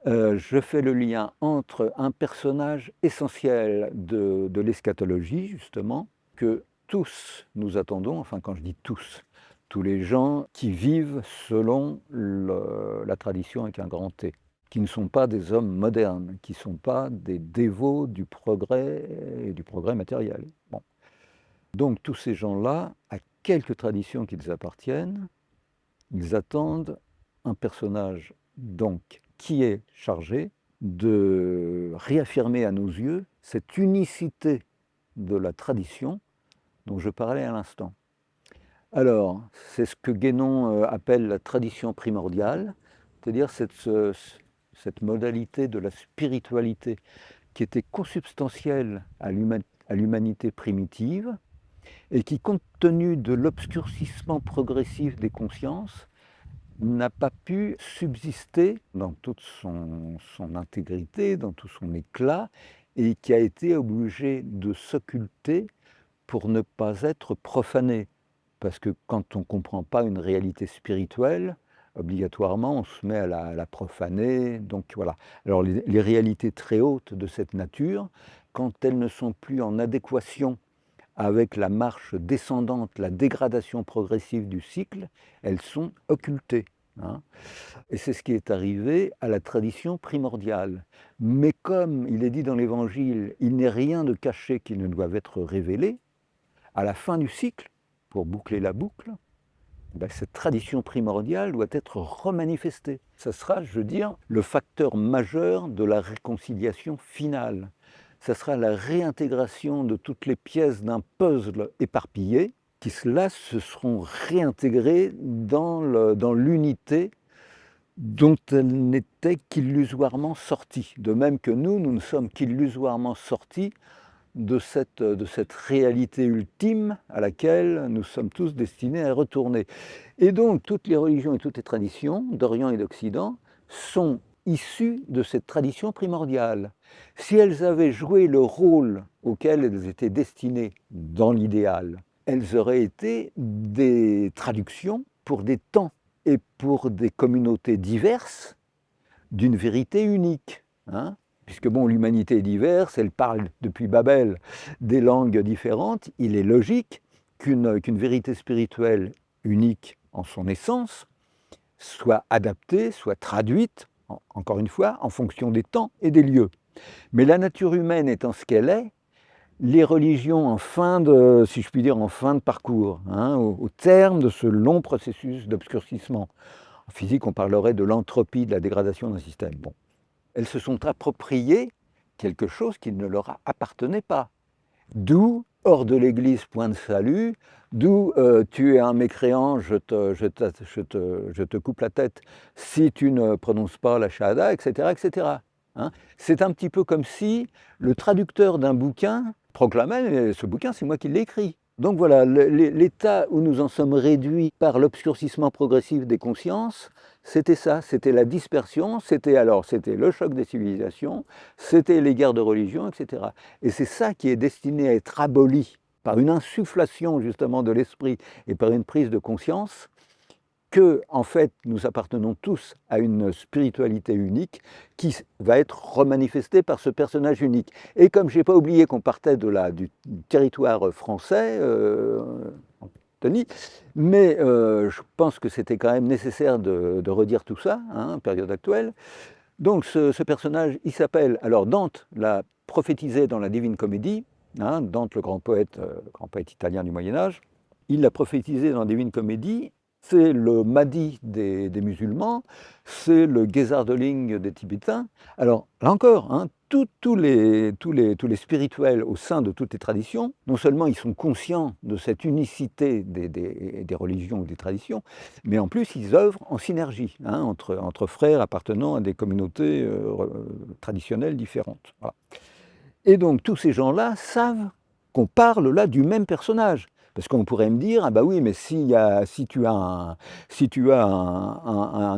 Speaker 1: je fais le lien entre un personnage essentiel de l'eschatologie, justement, que tous nous attendons, enfin quand je dis tous les gens qui vivent selon la tradition avec un grand T, qui ne sont pas des hommes modernes, qui ne sont pas des dévots du progrès et du progrès matériel. Bon. Donc tous ces gens-là, à quelque tradition qu'ils appartiennent, ils attendent un personnage donc qui est chargé de réaffirmer à nos yeux cette unicité de la tradition dont je parlais à l'instant. Alors, c'est ce que Guénon appelle la tradition primordiale, c'est-à-dire cette modalité de la spiritualité qui était consubstantielle à l'humanité primitive et qui, compte tenu de l'obscurcissement progressif des consciences, n'a pas pu subsister dans toute son intégrité, dans tout son éclat, et qui a été obligé de s'occulter pour ne pas être profané. Parce que quand on ne comprend pas une réalité spirituelle, obligatoirement, on se met à la profaner. Donc voilà. Alors les réalités très hautes de cette nature, quand elles ne sont plus en adéquation avec la marche descendante, la dégradation progressive du cycle, elles sont occultées, hein. Et c'est ce qui est arrivé à la tradition primordiale. Mais comme il est dit dans l'Évangile, il n'est rien de caché qui ne doive être révélé, à la fin du cycle, pour boucler la boucle, cette tradition primordiale doit être remanifestée. Ça sera, je veux dire, le facteur majeur de la réconciliation finale. Ça sera la réintégration de toutes les pièces d'un puzzle éparpillé, qui là se seront réintégrées dans l'unité dont elles n'étaient qu'illusoirement sorties. De même que nous ne sommes qu'illusoirement sortis de cette réalité ultime à laquelle nous sommes tous destinés à retourner. Et donc toutes les religions et toutes les traditions d'Orient et d'Occident sont issues de cette tradition primordiale. Si elles avaient joué le rôle auquel elles étaient destinées dans l'idéal, elles auraient été des traductions pour des temps et pour des communautés diverses d'une vérité unique. Hein, puisque bon, l'humanité est diverse, elle parle depuis Babel des langues différentes, il est logique qu'une vérité spirituelle unique en son essence soit adaptée, soit traduite, encore une fois, en fonction des temps et des lieux. Mais la nature humaine étant ce qu'elle est, les religions en fin de, si je puis dire, en fin de parcours, hein, au terme de ce long processus d'obscurcissement. En physique, on parlerait de l'entropie, de la dégradation d'un système. Bon. Elles se sont appropriées quelque chose qui ne leur appartenait pas. D'où, hors de l'Église, point de salut, d'où tu es un mécréant, je te coupe la tête si tu ne prononces pas la shahada, etc. etc. Hein, c'est un petit peu comme si le traducteur d'un bouquin proclamait « ce bouquin, c'est moi qui l'ai écrit ». Donc voilà, l'état où nous en sommes réduits par l'obscurcissement progressif des consciences, c'était ça, c'était la dispersion, c'était le choc des civilisations, c'était les guerres de religion, etc. Et c'est ça qui est destiné à être aboli par une insufflation justement de l'esprit et par une prise de conscience, que, en fait, nous appartenons tous à une spiritualité unique qui va être remanifestée par ce personnage unique. Et comme je n'ai pas oublié qu'on partait du territoire français, Tony, mais je pense que c'était quand même nécessaire de redire tout ça, hein, période actuelle. Donc ce personnage, il s'appelle, alors Dante l'a prophétisé dans la Divine Comédie, hein, Dante le grand poète italien du Moyen-Âge, il l'a prophétisé dans la Divine Comédie. C'est le Mahdi des musulmans, c'est le Gezardoling des Tibétains. Alors, là encore, hein, tous les spirituels au sein de toutes les traditions, non seulement ils sont conscients de cette unicité des religions ou des traditions, mais en plus ils œuvrent en synergie, hein, entre frères appartenant à des communautés traditionnelles différentes. Voilà. Et donc tous ces gens-là savent qu'on parle là du même personnage. Parce qu'on pourrait me dire, ah bah oui, mais si tu as un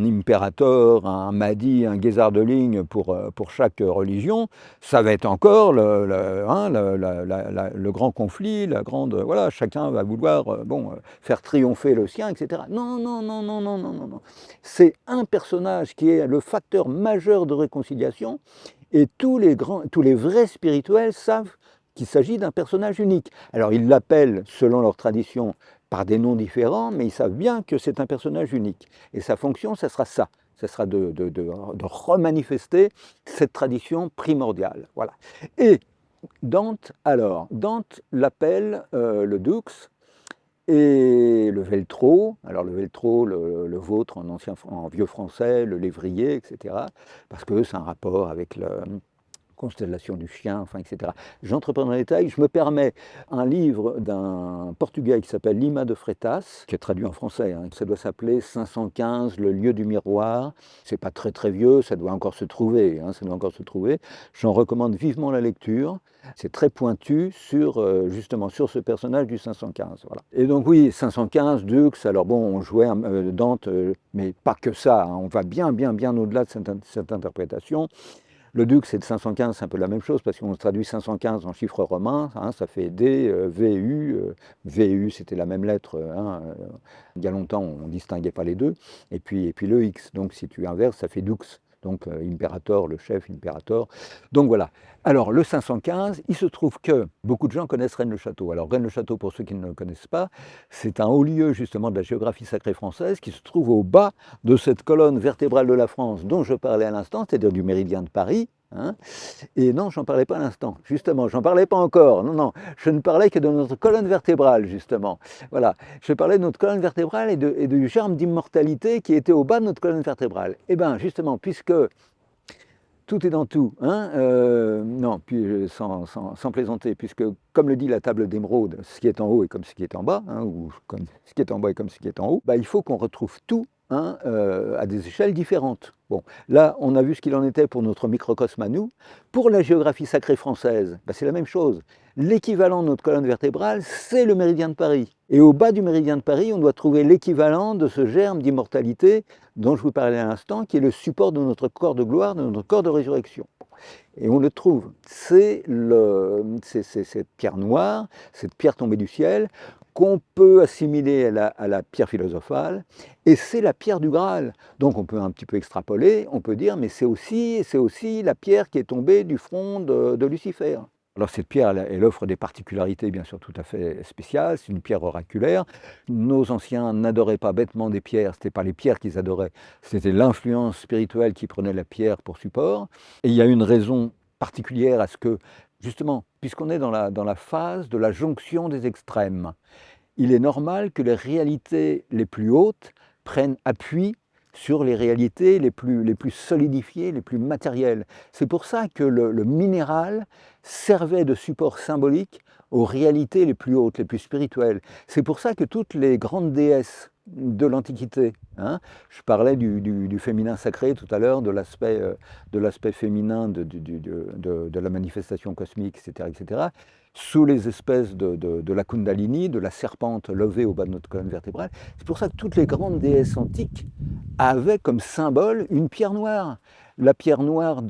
Speaker 1: impérateur, un Mahdi, un Gezardoling pour chaque religion, ça va être encore le grand conflit, voilà, chacun va vouloir faire triompher le sien, etc. Non, non, non, non, non, non, non, non. C'est un personnage qui est le facteur majeur de réconciliation, et tous les vrais spirituels savent qu'il s'agit d'un personnage unique. Alors ils l'appellent, selon leur tradition, par des noms différents, mais ils savent bien que c'est un personnage unique. Et sa fonction, ça sera ça. Ça sera de remanifester cette tradition primordiale. Voilà. Et Dante l'appelle le Dux et le Veltro. Alors le Veltro, le vôtre en vieux français, le lévrier, etc. Parce que c'est un rapport avec constellation du chien, enfin, etc. J'entre pas dans les détails, je me permets un livre d'un Portugais qui s'appelle Lima de Freitas, qui est traduit en français, hein. Ça doit s'appeler 515, le lieu du miroir. C'est pas très très vieux, ça doit encore se trouver, hein, ça doit encore se trouver. J'en recommande vivement la lecture. C'est très pointu justement sur ce personnage du 515. Voilà. Et donc oui, 515, Dux, alors bon, on jouait Dante, mais pas que ça, hein. On va bien au-delà de cette interprétation. Le Dux, c'est de 515, c'est un peu la même chose, parce qu'on traduit 515 en chiffre romain, hein, ça fait D, VU. VU, c'était la même lettre, hein, il y a longtemps, on ne distinguait pas les deux. Et puis le X, donc si tu inverses, ça fait Dux. Donc Imperator, le chef, Imperator. Donc voilà. Alors le 515, il se trouve que beaucoup de gens connaissent Rennes-le-Château. Alors Rennes-le-Château, pour ceux qui ne le connaissent pas, c'est un haut lieu justement de la géographie sacrée française qui se trouve au bas de cette colonne vertébrale de la France dont je parlais à l'instant, c'est-à-dire du méridien de Paris. Hein. Et non, j'en parlais pas à l'instant, justement, j'en parlais pas encore, non, je ne parlais que de notre colonne vertébrale, justement. Voilà, je parlais de notre colonne vertébrale et du germe d'immortalité qui était au bas de notre colonne vertébrale. Et bien, justement, puisque tout est dans tout, hein, non, puis, sans plaisanter, puisque comme le dit la table d'émeraude, ce qui est en haut est comme ce qui est en bas, hein, ou comme ce qui est en bas est comme ce qui est en haut, bah, il faut qu'on retrouve tout, hein, à des échelles différentes. Bon, là, on a vu ce qu'il en était pour notre microcosme à nous. Pour la géographie sacrée française, bah, c'est la même chose. L'équivalent de notre colonne vertébrale, c'est le méridien de Paris. Et au bas du méridien de Paris, on doit trouver l'équivalent de ce germe d'immortalité dont je vous parlais à l'instant, qui est le support de notre corps de gloire, de notre corps de résurrection. Et on le trouve, c'est cette pierre noire, cette pierre tombée du ciel, qu'on peut assimiler à la pierre philosophale, et c'est la pierre du Graal. Donc on peut un petit peu extrapoler, on peut dire, mais c'est aussi la pierre qui est tombée du front de Lucifer. Alors cette pierre, elle offre des particularités bien sûr tout à fait spéciales, c'est une pierre oraculaire. Nos anciens n'adoraient pas bêtement des pierres, ce n'était pas les pierres qu'ils adoraient, c'était l'influence spirituelle qui prenait la pierre pour support. Et il y a une raison particulière à ce que, justement, puisqu'on est dans la phase de la jonction des extrêmes, il est normal que les réalités les plus hautes prennent appui sur les réalités les plus solidifiées, les plus matérielles. C'est pour ça que le minéral servait de support symbolique aux réalités les plus hautes, les plus spirituelles. C'est pour ça que toutes les grandes déesses de l'Antiquité, hein, je parlais du féminin sacré tout à l'heure, de l'aspect féminin de la manifestation cosmique, etc., sous les espèces de la Kundalini, de la serpente levée au bas de notre colonne vertébrale. C'est pour ça que toutes les grandes déesses antiques avaient comme symbole une pierre noire. La pierre noire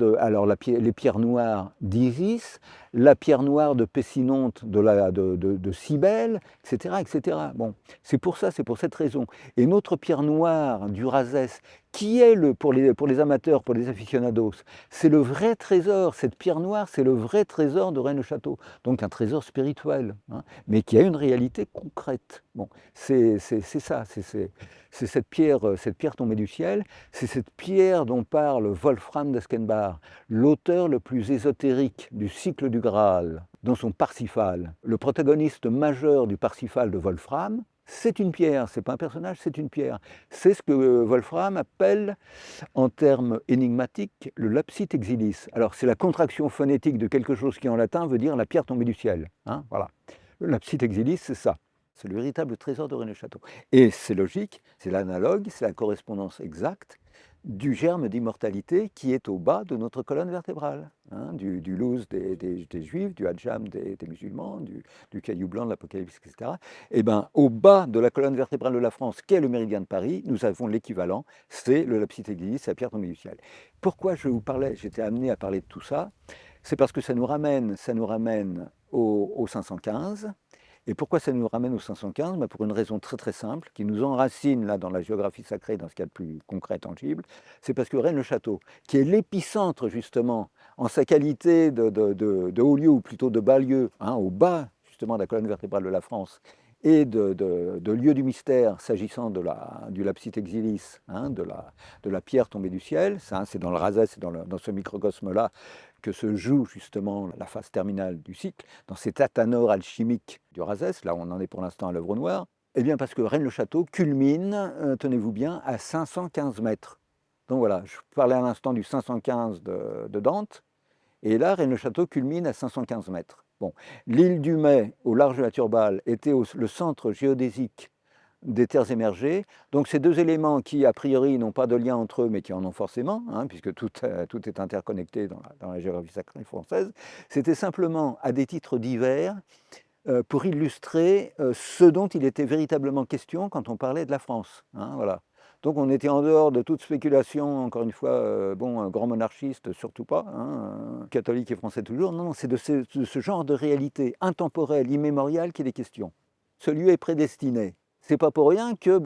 Speaker 1: les pierres noires d'Isis, la pierre noire de Pessinonte de Cybèle, etc., etc. Bon, c'est pour ça, c'est pour cette raison. Et notre pierre noire d'Urasès, qui est pour les amateurs, pour les aficionados, c'est le vrai trésor, cette pierre noire, c'est le vrai trésor de Rennes-le-Château, donc un trésor spirituel, hein, mais qui a une réalité concrète. Bon, c'est ça, c'est cette pierre tombée du ciel, c'est cette pierre dont parle Wolfram d'Esquenbach, l'auteur le plus ésotérique du cycle du Graal, dans son Parsifal. Le protagoniste majeur du Parsifal de Wolfram, c'est une pierre, c'est pas un personnage, c'est une pierre. C'est ce que Wolfram appelle, en termes énigmatiques, le lapsit exilis. Alors c'est la contraction phonétique de quelque chose qui en latin veut dire la pierre tombée du ciel, hein, voilà. Le lapsit exilis, c'est ça. C'est le véritable trésor de Rennes-le-Château. Et c'est logique, c'est l'analogue, c'est la correspondance exacte du germe d'immortalité qui est au bas de notre colonne vertébrale, hein, du louz des juifs, du hadjam des musulmans, du caillou blanc de l'Apocalypse, etc. Et bien, au bas de la colonne vertébrale de la France, qu'est le méridien de Paris, nous avons l'équivalent, c'est le lapsit exilis, c'est la pierre tombée du ciel. Pourquoi j'étais amené à parler de tout ça? C'est parce que ça nous ramène au 515. Et pourquoi ça nous ramène au 515? Bah pour une raison très très simple, qui nous enracine là dans la géographie sacrée, dans ce qu'il y a de plus concret, tangible, c'est parce que Rennes-le-Château, qui est l'épicentre justement, en sa qualité de haut lieu, ou plutôt de bas lieu, hein, au bas justement de la colonne vertébrale de la France, et de lieu du mystère, s'agissant du lapsit exilis, hein, de la pierre tombée du ciel, ça, c'est dans le Razès, c'est dans ce microcosme-là, que se joue justement la phase terminale du cycle, dans cet athanor alchimique du Razès, là on en est pour l'instant à l'œuvre noire, eh bien parce que Rennes-le-Château culmine, tenez-vous bien, à 515 mètres. Donc voilà, je parlais à l'instant du 515 de Dante, et là Rennes-le-Château culmine à 515 mètres. Bon, l'île du Mai, au large de la Turballe, était le centre géodésique des terres émergées. Donc ces deux éléments qui, a priori, n'ont pas de lien entre eux, mais qui en ont forcément, hein, puisque tout est interconnecté dans la géographie sacrée française, c'était simplement à des titres divers pour illustrer ce dont il était véritablement question quand on parlait de la France. Hein, voilà. Donc on était en dehors de toute spéculation, encore une fois, grand monarchiste, surtout pas, hein, catholique et français toujours. Non, c'est de ce genre de réalité intemporelle, immémoriale qu'il est question. Ce lieu est prédestiné. C'est pas pour rien que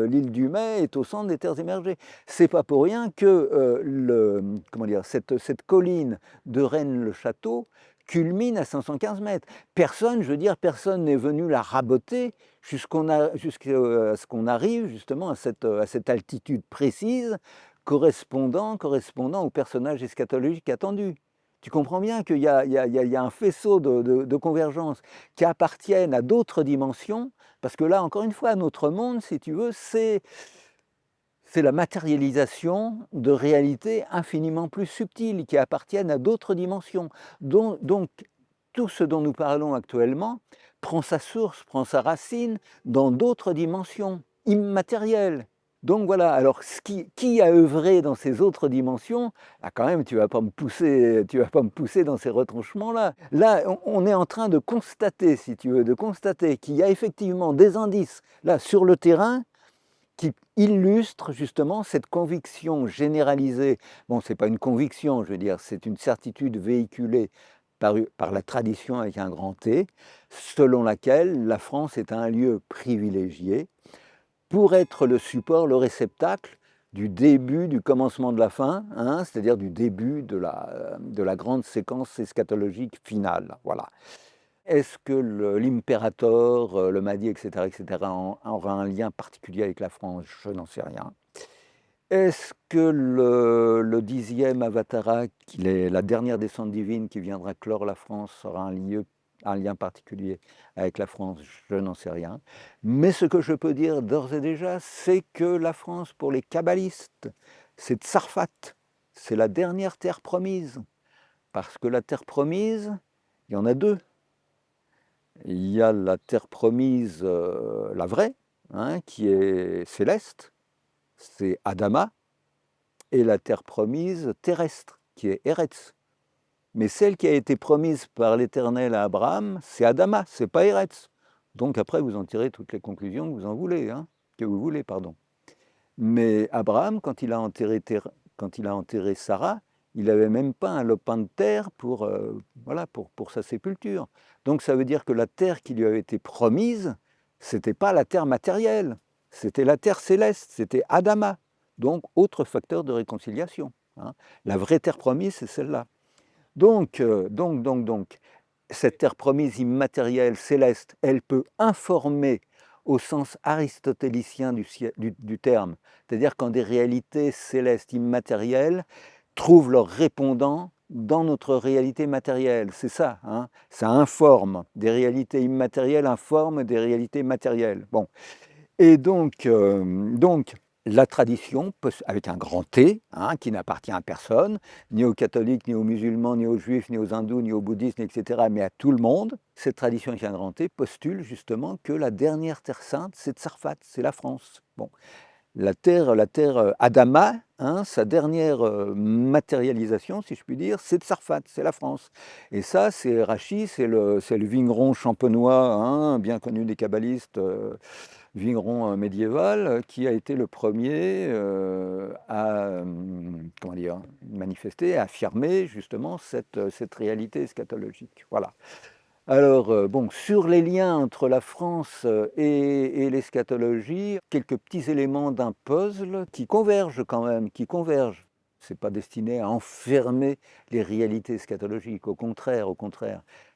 Speaker 1: l'île du Mai est au centre des terres émergées. C'est pas pour rien que cette colline de Rennes-le-Château culmine à 515 mètres. Personne n'est venu la raboter jusqu'à ce qu'on arrive justement à cette altitude précise correspondant au personnage eschatologique attendu. Tu comprends bien qu'il y a un faisceau de convergence qui appartiennent à d'autres dimensions, parce que là, encore une fois, notre monde, si tu veux, c'est c'est la matérialisation de réalités infiniment plus subtiles qui appartiennent à d'autres dimensions. Donc, tout ce dont nous parlons actuellement prend sa source, prend sa racine dans d'autres dimensions immatérielles. Donc voilà, alors qui a œuvré dans ces autres dimensions, ah quand même, tu vas pas me pousser dans ces retranchements-là. Là, on est en train de constater, si tu veux, de constater qu'il y a effectivement des indices, là, sur le terrain, qui illustrent justement cette conviction généralisée. Bon, ce n'est pas une conviction, je veux dire, c'est une certitude véhiculée par la tradition avec un grand T, selon laquelle la France est un lieu privilégié pour être le support, le réceptacle du début, du commencement de la fin, hein, c'est-à-dire du début de la grande séquence eschatologique finale. Voilà. Est-ce que l'impérator, le Mahdi, etc., aura un lien particulier avec la France? Je n'en sais rien. Est-ce que le 10e Avatara, qui est la dernière descente divine qui viendra clore la France, aura un lien particulier avec la France? Je n'en sais rien. Mais ce que je peux dire d'ores et déjà, c'est que la France, pour les kabbalistes, c'est Tsarfat, c'est la dernière terre promise. Parce que la terre promise, il y en a deux. Il y a la terre promise, la vraie, hein, qui est céleste, c'est Adama, et la terre promise terrestre, qui est Eretz. Mais celle qui a été promise par l'Éternel à Abraham, c'est Adama, c'est pas Eretz. Donc après, vous en tirez toutes les conclusions que vous voulez, pardon. Mais Abraham, quand il a enterré Sarah, il n'avait même pas un lopin de terre pour sa sépulture. Donc ça veut dire que la terre qui lui avait été promise, ce n'était pas la terre matérielle, c'était la terre céleste, c'était Adama. Donc autre facteur de réconciliation, hein. La vraie terre promise, c'est celle-là. Donc, cette terre promise immatérielle, céleste, elle peut informer au sens aristotélicien du terme, c'est-à-dire quand des réalités célestes immatérielles trouvent leur répondant dans notre réalité matérielle. C'est ça, hein, ça informe. Des réalités immatérielles informent des réalités matérielles. Bon. Et donc la tradition, avec un grand T, hein, qui n'appartient à personne, ni aux catholiques, ni aux musulmans, ni aux juifs, ni aux hindous, ni aux bouddhistes, etc., mais à tout le monde, cette tradition avec un grand T postule justement que la dernière terre sainte, c'est Tsarfat, c'est la France. Bon. La terre Adama, hein, sa dernière matérialisation, si je puis dire, c'est Tsarfat, c'est la France. Et ça, c'est Rachi, c'est le vigneron champenois, hein, bien connu des kabbalistes, vigneron médiéval, qui a été le premier à manifester, à affirmer justement cette réalité eschatologique. Voilà. Alors, bon, sur les liens entre la France et l'eschatologie, quelques petits éléments d'un puzzle qui convergent quand même, qui convergent. Ce n'est pas destiné à enfermer les réalités eschatologiques, au contraire,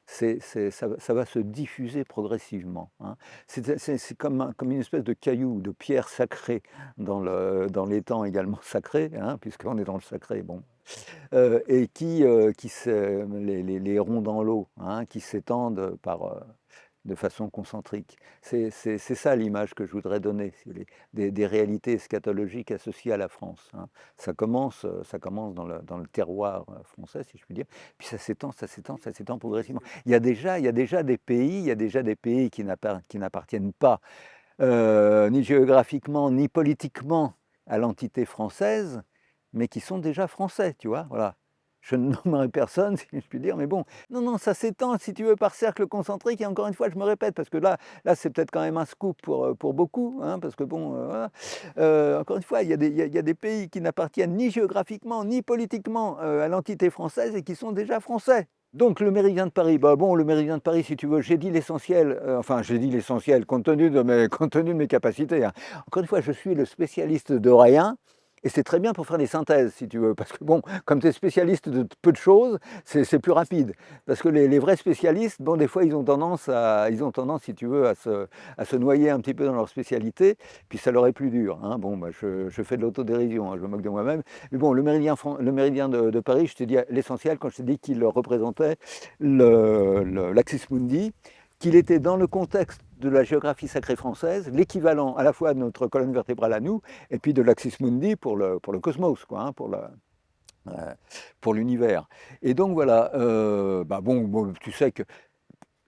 Speaker 1: ça va se diffuser progressivement, hein. C'est comme une espèce de caillou, de pierre sacrée dans l'étang également sacré, hein, puisqu'on est dans le sacré, bon. Et les ronds dans l'eau, hein, qui s'étendent de façon concentrique. C'est ça l'image que je voudrais donner, si vous voulez, des réalités eschatologiques associées à la France, hein. Ça commence dans le terroir français, si je puis dire, puis ça s'étend progressivement. Il y a déjà des pays qui n'appartiennent pas ni géographiquement ni politiquement à l'entité française, mais qui sont déjà français, tu vois, voilà. Je ne nommerai personne, si je puis dire, mais bon. Non, ça s'étend, si tu veux, par cercle concentrique, et encore une fois, je me répète, parce que là c'est peut-être quand même un scoop pour beaucoup, hein, parce que bon, voilà. Encore une fois, il y a des pays qui n'appartiennent ni géographiquement, ni politiquement à l'entité française, et qui sont déjà français. Donc le méridien de Paris, le méridien de Paris, si tu veux, j'ai dit l'essentiel, compte tenu de mes capacités, hein. Encore une fois, je suis le spécialiste de rien, et c'est très bien pour faire des synthèses, si tu veux, parce que bon, comme tu es spécialiste de peu de choses, c'est plus rapide. Parce que les vrais spécialistes, bon, des fois, ils ont tendance, si tu veux, à se noyer un petit peu dans leur spécialité, puis ça leur est plus dur, hein. Bon, je fais de l'autodérision, hein, je me moque de moi-même. Mais bon, le méridien de Paris, je t'ai dit l'essentiel quand je t'ai dit qu'il représentait l'Axis Mundi, qu'il était dans le contexte de la géographie sacrée française, l'équivalent à la fois de notre colonne vertébrale à nous, et puis de l'Axis Mundi pour le cosmos, quoi, hein, pour l'univers. Et donc voilà, bon, tu sais que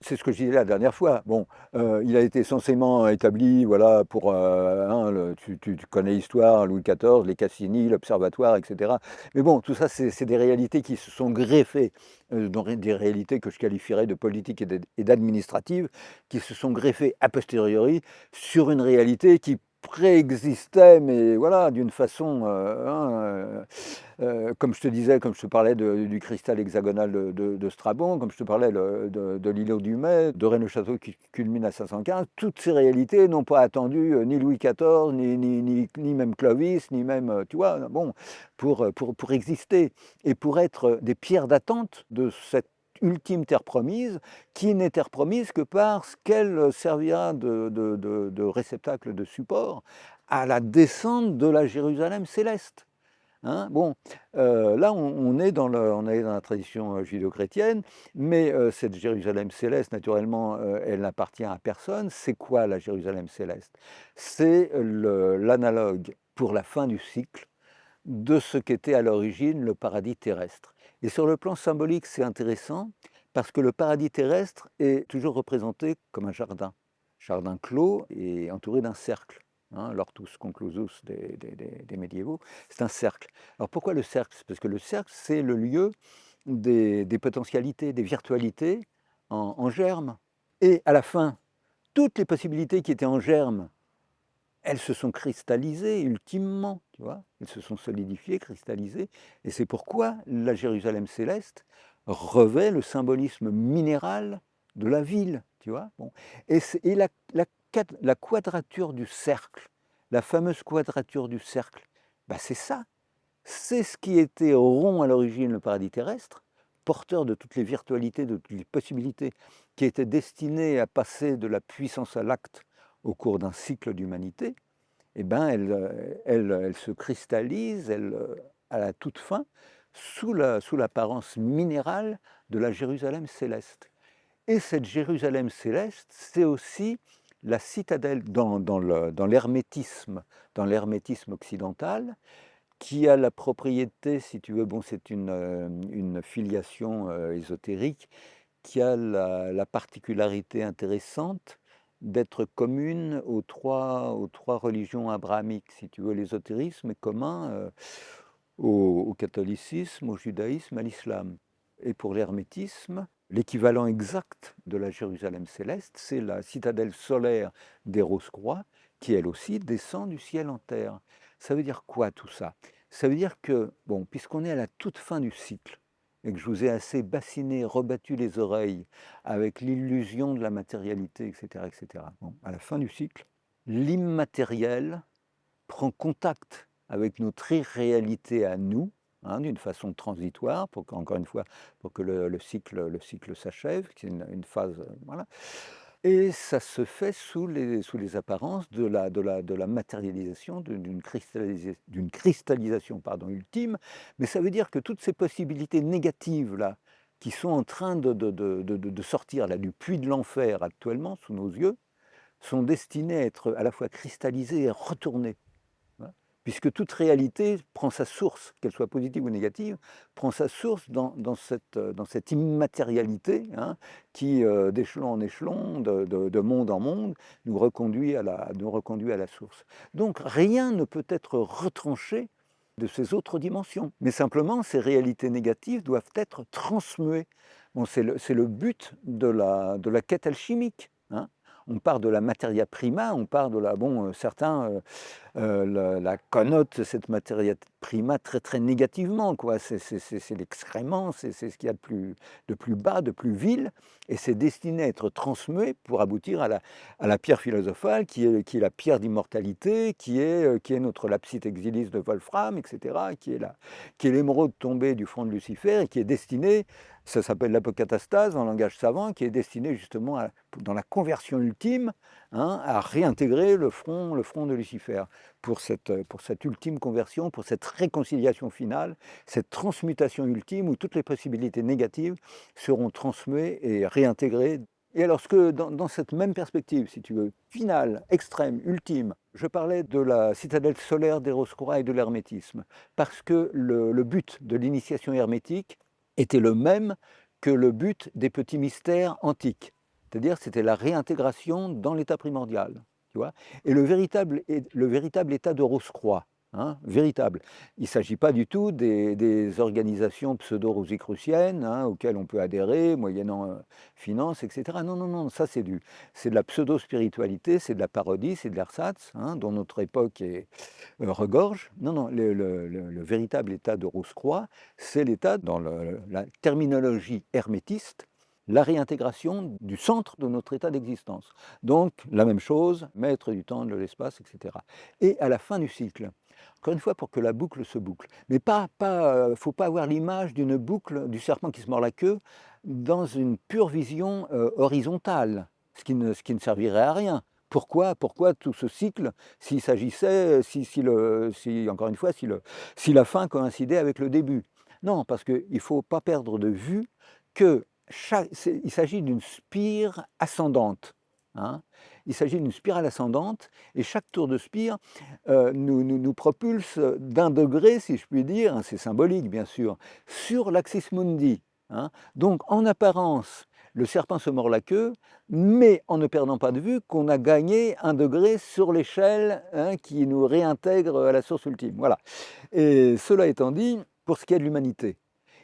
Speaker 1: c'est ce que je disais la dernière fois. Bon, il a été censément établi, voilà, pour, hein, tu connais l'histoire, Louis XIV, les Cassini, l'Observatoire, etc. Mais bon, tout ça, c'est des réalités qui se sont greffées, dans des réalités que je qualifierais de politiques et d'administratives, qui se sont greffées a posteriori sur une réalité qui préexistait, mais voilà, d'une façon, comme je te disais, comme je te parlais du cristal hexagonal de Strabon, comme je te parlais de l'îlot du Mai, de Rennes-le-Château qui culmine à 515, toutes ces réalités n'ont pas attendu ni Louis XIV, ni même Clovis, ni même, tu vois, bon, pour exister et pour être des pierres d'attente de cette ultime terre promise, qui n'est terre promise que parce qu'elle servira de réceptacle, de support à la descente de la Jérusalem céleste. Hein, bon, là, on est dans la tradition judéo-chrétienne, mais cette Jérusalem céleste, naturellement, elle n'appartient à personne. C'est quoi la Jérusalem céleste? C'est l'analogue pour la fin du cycle de ce qu'était à l'origine le paradis terrestre. Et sur le plan symbolique, c'est intéressant parce que le paradis terrestre est toujours représenté comme un jardin clos et entouré d'un cercle. Hein, l'ortus conclusus des médiévaux, c'est un cercle. Alors pourquoi le cercle? Parce que le cercle, c'est le lieu des potentialités, des virtualités en germe. Et à la fin, toutes les possibilités qui étaient en germe, elles se sont cristallisées ultimement, tu vois, elles se sont solidifiées, cristallisées, et c'est pourquoi la Jérusalem céleste revêt le symbolisme minéral de la ville, tu vois. Bon. Et la quadrature du cercle, la fameuse quadrature du cercle, bah c'est ça, c'est ce qui était rond à l'origine le paradis terrestre, porteur de toutes les virtualités, de toutes les possibilités, qui étaient destinées à passer de la puissance à l'acte au cours d'un cycle d'humanité, eh ben, elle se cristallise, à la toute fin, sous l'apparence minérale de la Jérusalem céleste. Et cette Jérusalem céleste, c'est aussi la citadelle dans l'hermétisme occidental, qui a la propriété, si tu veux, bon, c'est une filiation ésotérique, qui a la particularité intéressante d'être commune aux trois religions abrahamiques. Si tu veux, l'ésotérisme est commun au catholicisme, au judaïsme, à l'islam. Et pour l'hermétisme, l'équivalent exact de la Jérusalem céleste, c'est la citadelle solaire des Rose-Croix, qui elle aussi descend du ciel en terre. Ça veut dire quoi tout ça? Ça veut dire que, bon, puisqu'on est à la toute fin du cycle, et que je vous ai assez bassiné, rebattu les oreilles avec l'illusion de la matérialité, etc., etc. Bon, à la fin du cycle, l'immatériel prend contact avec notre irréalité à nous, hein, d'une façon transitoire, encore une fois, pour que le cycle s'achève, c'est une phase, voilà. Et ça se fait sous les apparences de la matérialisation, d'une cristallisation pardon, ultime, mais ça veut dire que toutes ces possibilités négatives-là, qui sont en train de sortir là, du puits de l'enfer actuellement sous nos yeux, sont destinées à être à la fois cristallisées et retournées. Voilà. Puisque toute réalité prend sa source, qu'elle soit positive ou négative, prend sa source dans cette immatérialité, hein, qui, d'échelon en échelon, de monde en monde, nous reconduit à la source. Donc rien ne peut être retranché de ces autres dimensions. Mais simplement, ces réalités négatives doivent être transmuées. Bon, c'est le but de la quête alchimique. Hein. On part de la materia prima, on part de la... Bon, certains la connotent cette materia prima très très négativement, quoi. C'est l'excrément, c'est ce qu'il y a de plus bas, de plus vil, et c'est destiné à être transmué pour aboutir à la pierre philosophale, qui est la pierre d'immortalité, qui est notre lapsit exilis de Wolfram, etc., qui est l'émeraude tombée du front de Lucifer, et qui est destinée, ça s'appelle l'apocatastase en langage savant, qui est destinée justement, dans la conversion ultime, hein, à réintégrer le front de Lucifer pour cette ultime conversion, pour cette réconciliation finale, cette transmutation ultime où toutes les possibilités négatives seront transmuées et réintégrées Et alors, dans cette même perspective, si tu veux, finale, extrême, ultime, je parlais de la citadelle solaire des Rose-Croix et de l'hermétisme, parce que le but de l'initiation hermétique était le même que le but des petits mystères antiques. C'est-à-dire, c'était la réintégration dans l'état primordial. Tu vois. Et le véritable état de Rose-Croix, hein, véritable. Il ne s'agit pas du tout des organisations pseudo-rosicruciennes, hein, auxquelles on peut adhérer, moyennant finances, etc. Non, non, non, ça c'est de la pseudo-spiritualité, c'est de la parodie, c'est de l'ersatz, hein, dont notre époque regorge. Non, non, le véritable état de Rose-Croix, c'est l'état, dans la terminologie hermétiste, la réintégration du centre de notre état d'existence. Donc, la même chose, maître du temps, de l'espace, etc. Et à la fin du cycle, encore une fois, pour que la boucle se boucle. Mais faut pas avoir l'image d'une boucle, du serpent qui se mord la queue, dans une pure vision horizontale, ce qui ne servirait à rien. Pourquoi tout ce cycle s'il s'agissait, encore une fois, si la fin coïncidait avec le début? Non, parce qu'il ne faut pas perdre de vue que il s'agit d'une spire ascendante. Hein. Il s'agit d'une spirale ascendante et chaque tour de spire nous propulse d'un degré, si je puis dire, hein, c'est symbolique bien sûr, sur l'axis mundi. Hein. Donc en apparence, le serpent se mord la queue, mais en ne perdant pas de vue qu'on a gagné un degré sur l'échelle, hein, qui nous réintègre à la source ultime. Voilà. Et cela étant dit, pour ce qui est de l'humanité,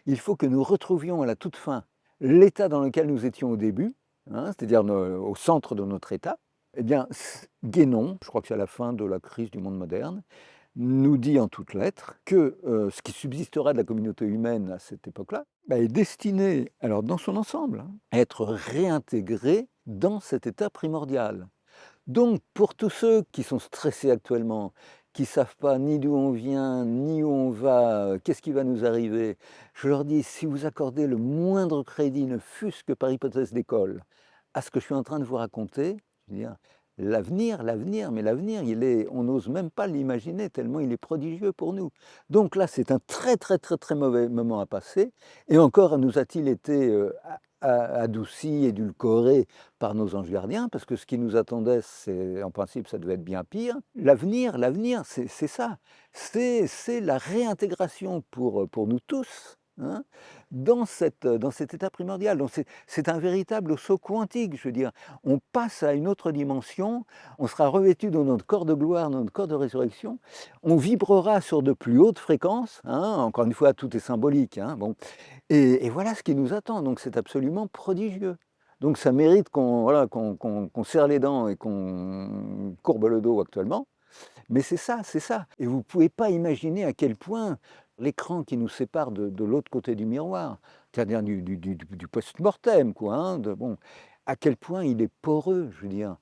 Speaker 1: il faut que nous retrouvions à la toute fin l'état dans lequel nous étions au début, hein, c'est-à-dire au centre de notre état. Eh bien, Guénon, je crois que c'est à la fin de la crise du monde moderne, nous dit en toutes lettres que ce qui subsistera de la communauté humaine à cette époque-là est destiné, alors dans son ensemble, hein, à être réintégré dans cet état primordial. Donc, pour tous ceux qui sont stressés actuellement, qui ne savent pas ni d'où on vient, ni où on va, qu'est-ce qui va nous arriver, je leur dis, si vous accordez le moindre crédit, ne fût-ce que par hypothèse d'école, à ce que je suis en train de vous raconter, je veux dire, mais l'avenir, on n'ose même pas l'imaginer tellement il est prodigieux pour nous. Donc là, c'est un très, très, très, très mauvais moment à passer. Et encore nous a-t-il été adouci, édulcoré par nos anges gardiens, parce que ce qui nous attendait, en principe, ça devait être bien pire. L'avenir, c'est ça. C'est la réintégration pour nous tous, hein, dans cet état primordial. Donc c'est un véritable saut quantique, je veux dire. On passe à une autre dimension, on sera revêtu dans notre corps de gloire, dans notre corps de résurrection, on vibrera sur de plus hautes fréquences, hein, encore une fois, tout est symbolique, hein, bon. Et voilà ce qui nous attend, donc c'est absolument prodigieux. Donc ça mérite qu'on serre les dents et qu'on courbe le dos actuellement, mais c'est ça, c'est ça. Et vous ne pouvez pas imaginer à quel point l'écran qui nous sépare de l'autre côté du miroir, c'est-à-dire du post-mortem, quoi, hein, bon, à quel point il est poreux, je veux dire.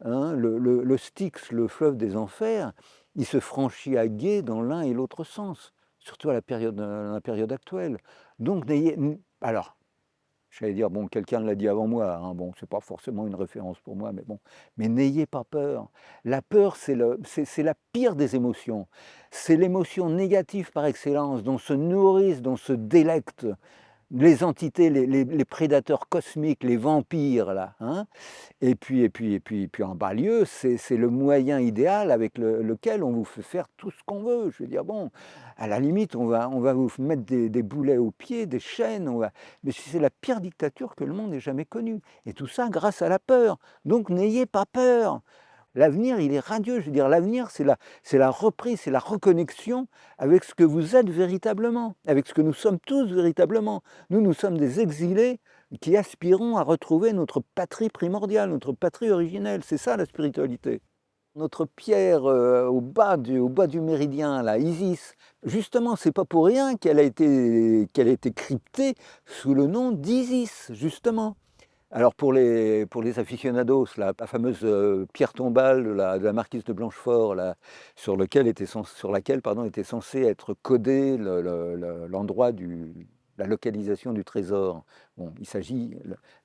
Speaker 1: Hein, le Styx, le fleuve des enfers, il se franchit à gué dans l'un et l'autre sens, surtout à la période actuelle. Donc, alors, j'allais dire, bon, quelqu'un l'a dit avant moi, hein, bon, c'est pas forcément une référence pour moi, mais bon, mais n'ayez pas peur. La peur, c'est la pire des émotions. C'est l'émotion négative par excellence, dont se nourrissent, dont se délectent les entités, les prédateurs cosmiques, les vampires, là, hein. Et puis en bas lieu, c'est le moyen idéal avec lequel on vous fait faire tout ce qu'on veut. Je veux dire, bon, à la limite, on va vous mettre des boulets aux pieds, des chaînes, mais c'est la pire dictature que le monde ait jamais connue. Et tout ça grâce à la peur. Donc n'ayez pas peur. L'avenir, il est radieux. Je veux dire, l'avenir, c'est la reprise, c'est la reconnexion avec ce que vous êtes véritablement, avec ce que nous sommes tous véritablement. Nous sommes des exilés qui aspirons à retrouver notre patrie primordiale, notre patrie originelle. C'est ça la spiritualité. Notre pierre au bas du méridien, là, Isis, justement, c'est pas pour rien qu'elle a été cryptée sous le nom d'Isis, justement. Alors pour les aficionados, la fameuse pierre tombale de la marquise de Blanchefort, là, sur laquelle était censé être codé l'endroit la localisation du trésor. Bon,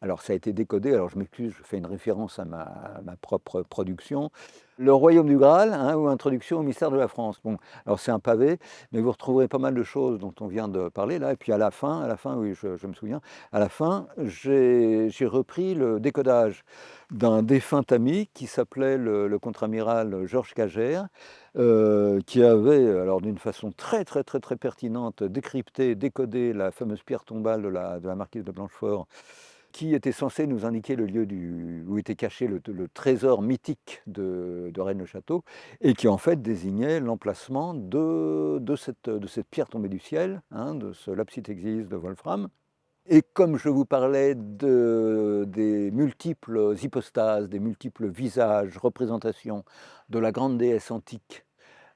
Speaker 1: alors ça a été décodé, alors je m'excuse, je fais une référence à ma propre production. Le royaume du Graal, hein, ou introduction au mystère de la France. Bon, alors c'est un pavé, mais vous retrouverez pas mal de choses dont on vient de parler là. Et puis à la fin, oui, je me souviens, à la fin, j'ai repris le décodage d'un défunt ami qui s'appelait le contre-amiral Georges Cagère, qui avait, alors d'une façon très très très très pertinente, décrypté, décodé la fameuse pierre tombale de la marquise de Blanchefort, qui était censé nous indiquer le lieu où était caché le trésor mythique de Rennes-le-Château, et qui en fait désignait l'emplacement de cette pierre tombée du ciel, hein, de ce lapsit exis de Wolfram. Et comme je vous parlais des multiples hypostases, des multiples visages, représentations de la grande déesse antique,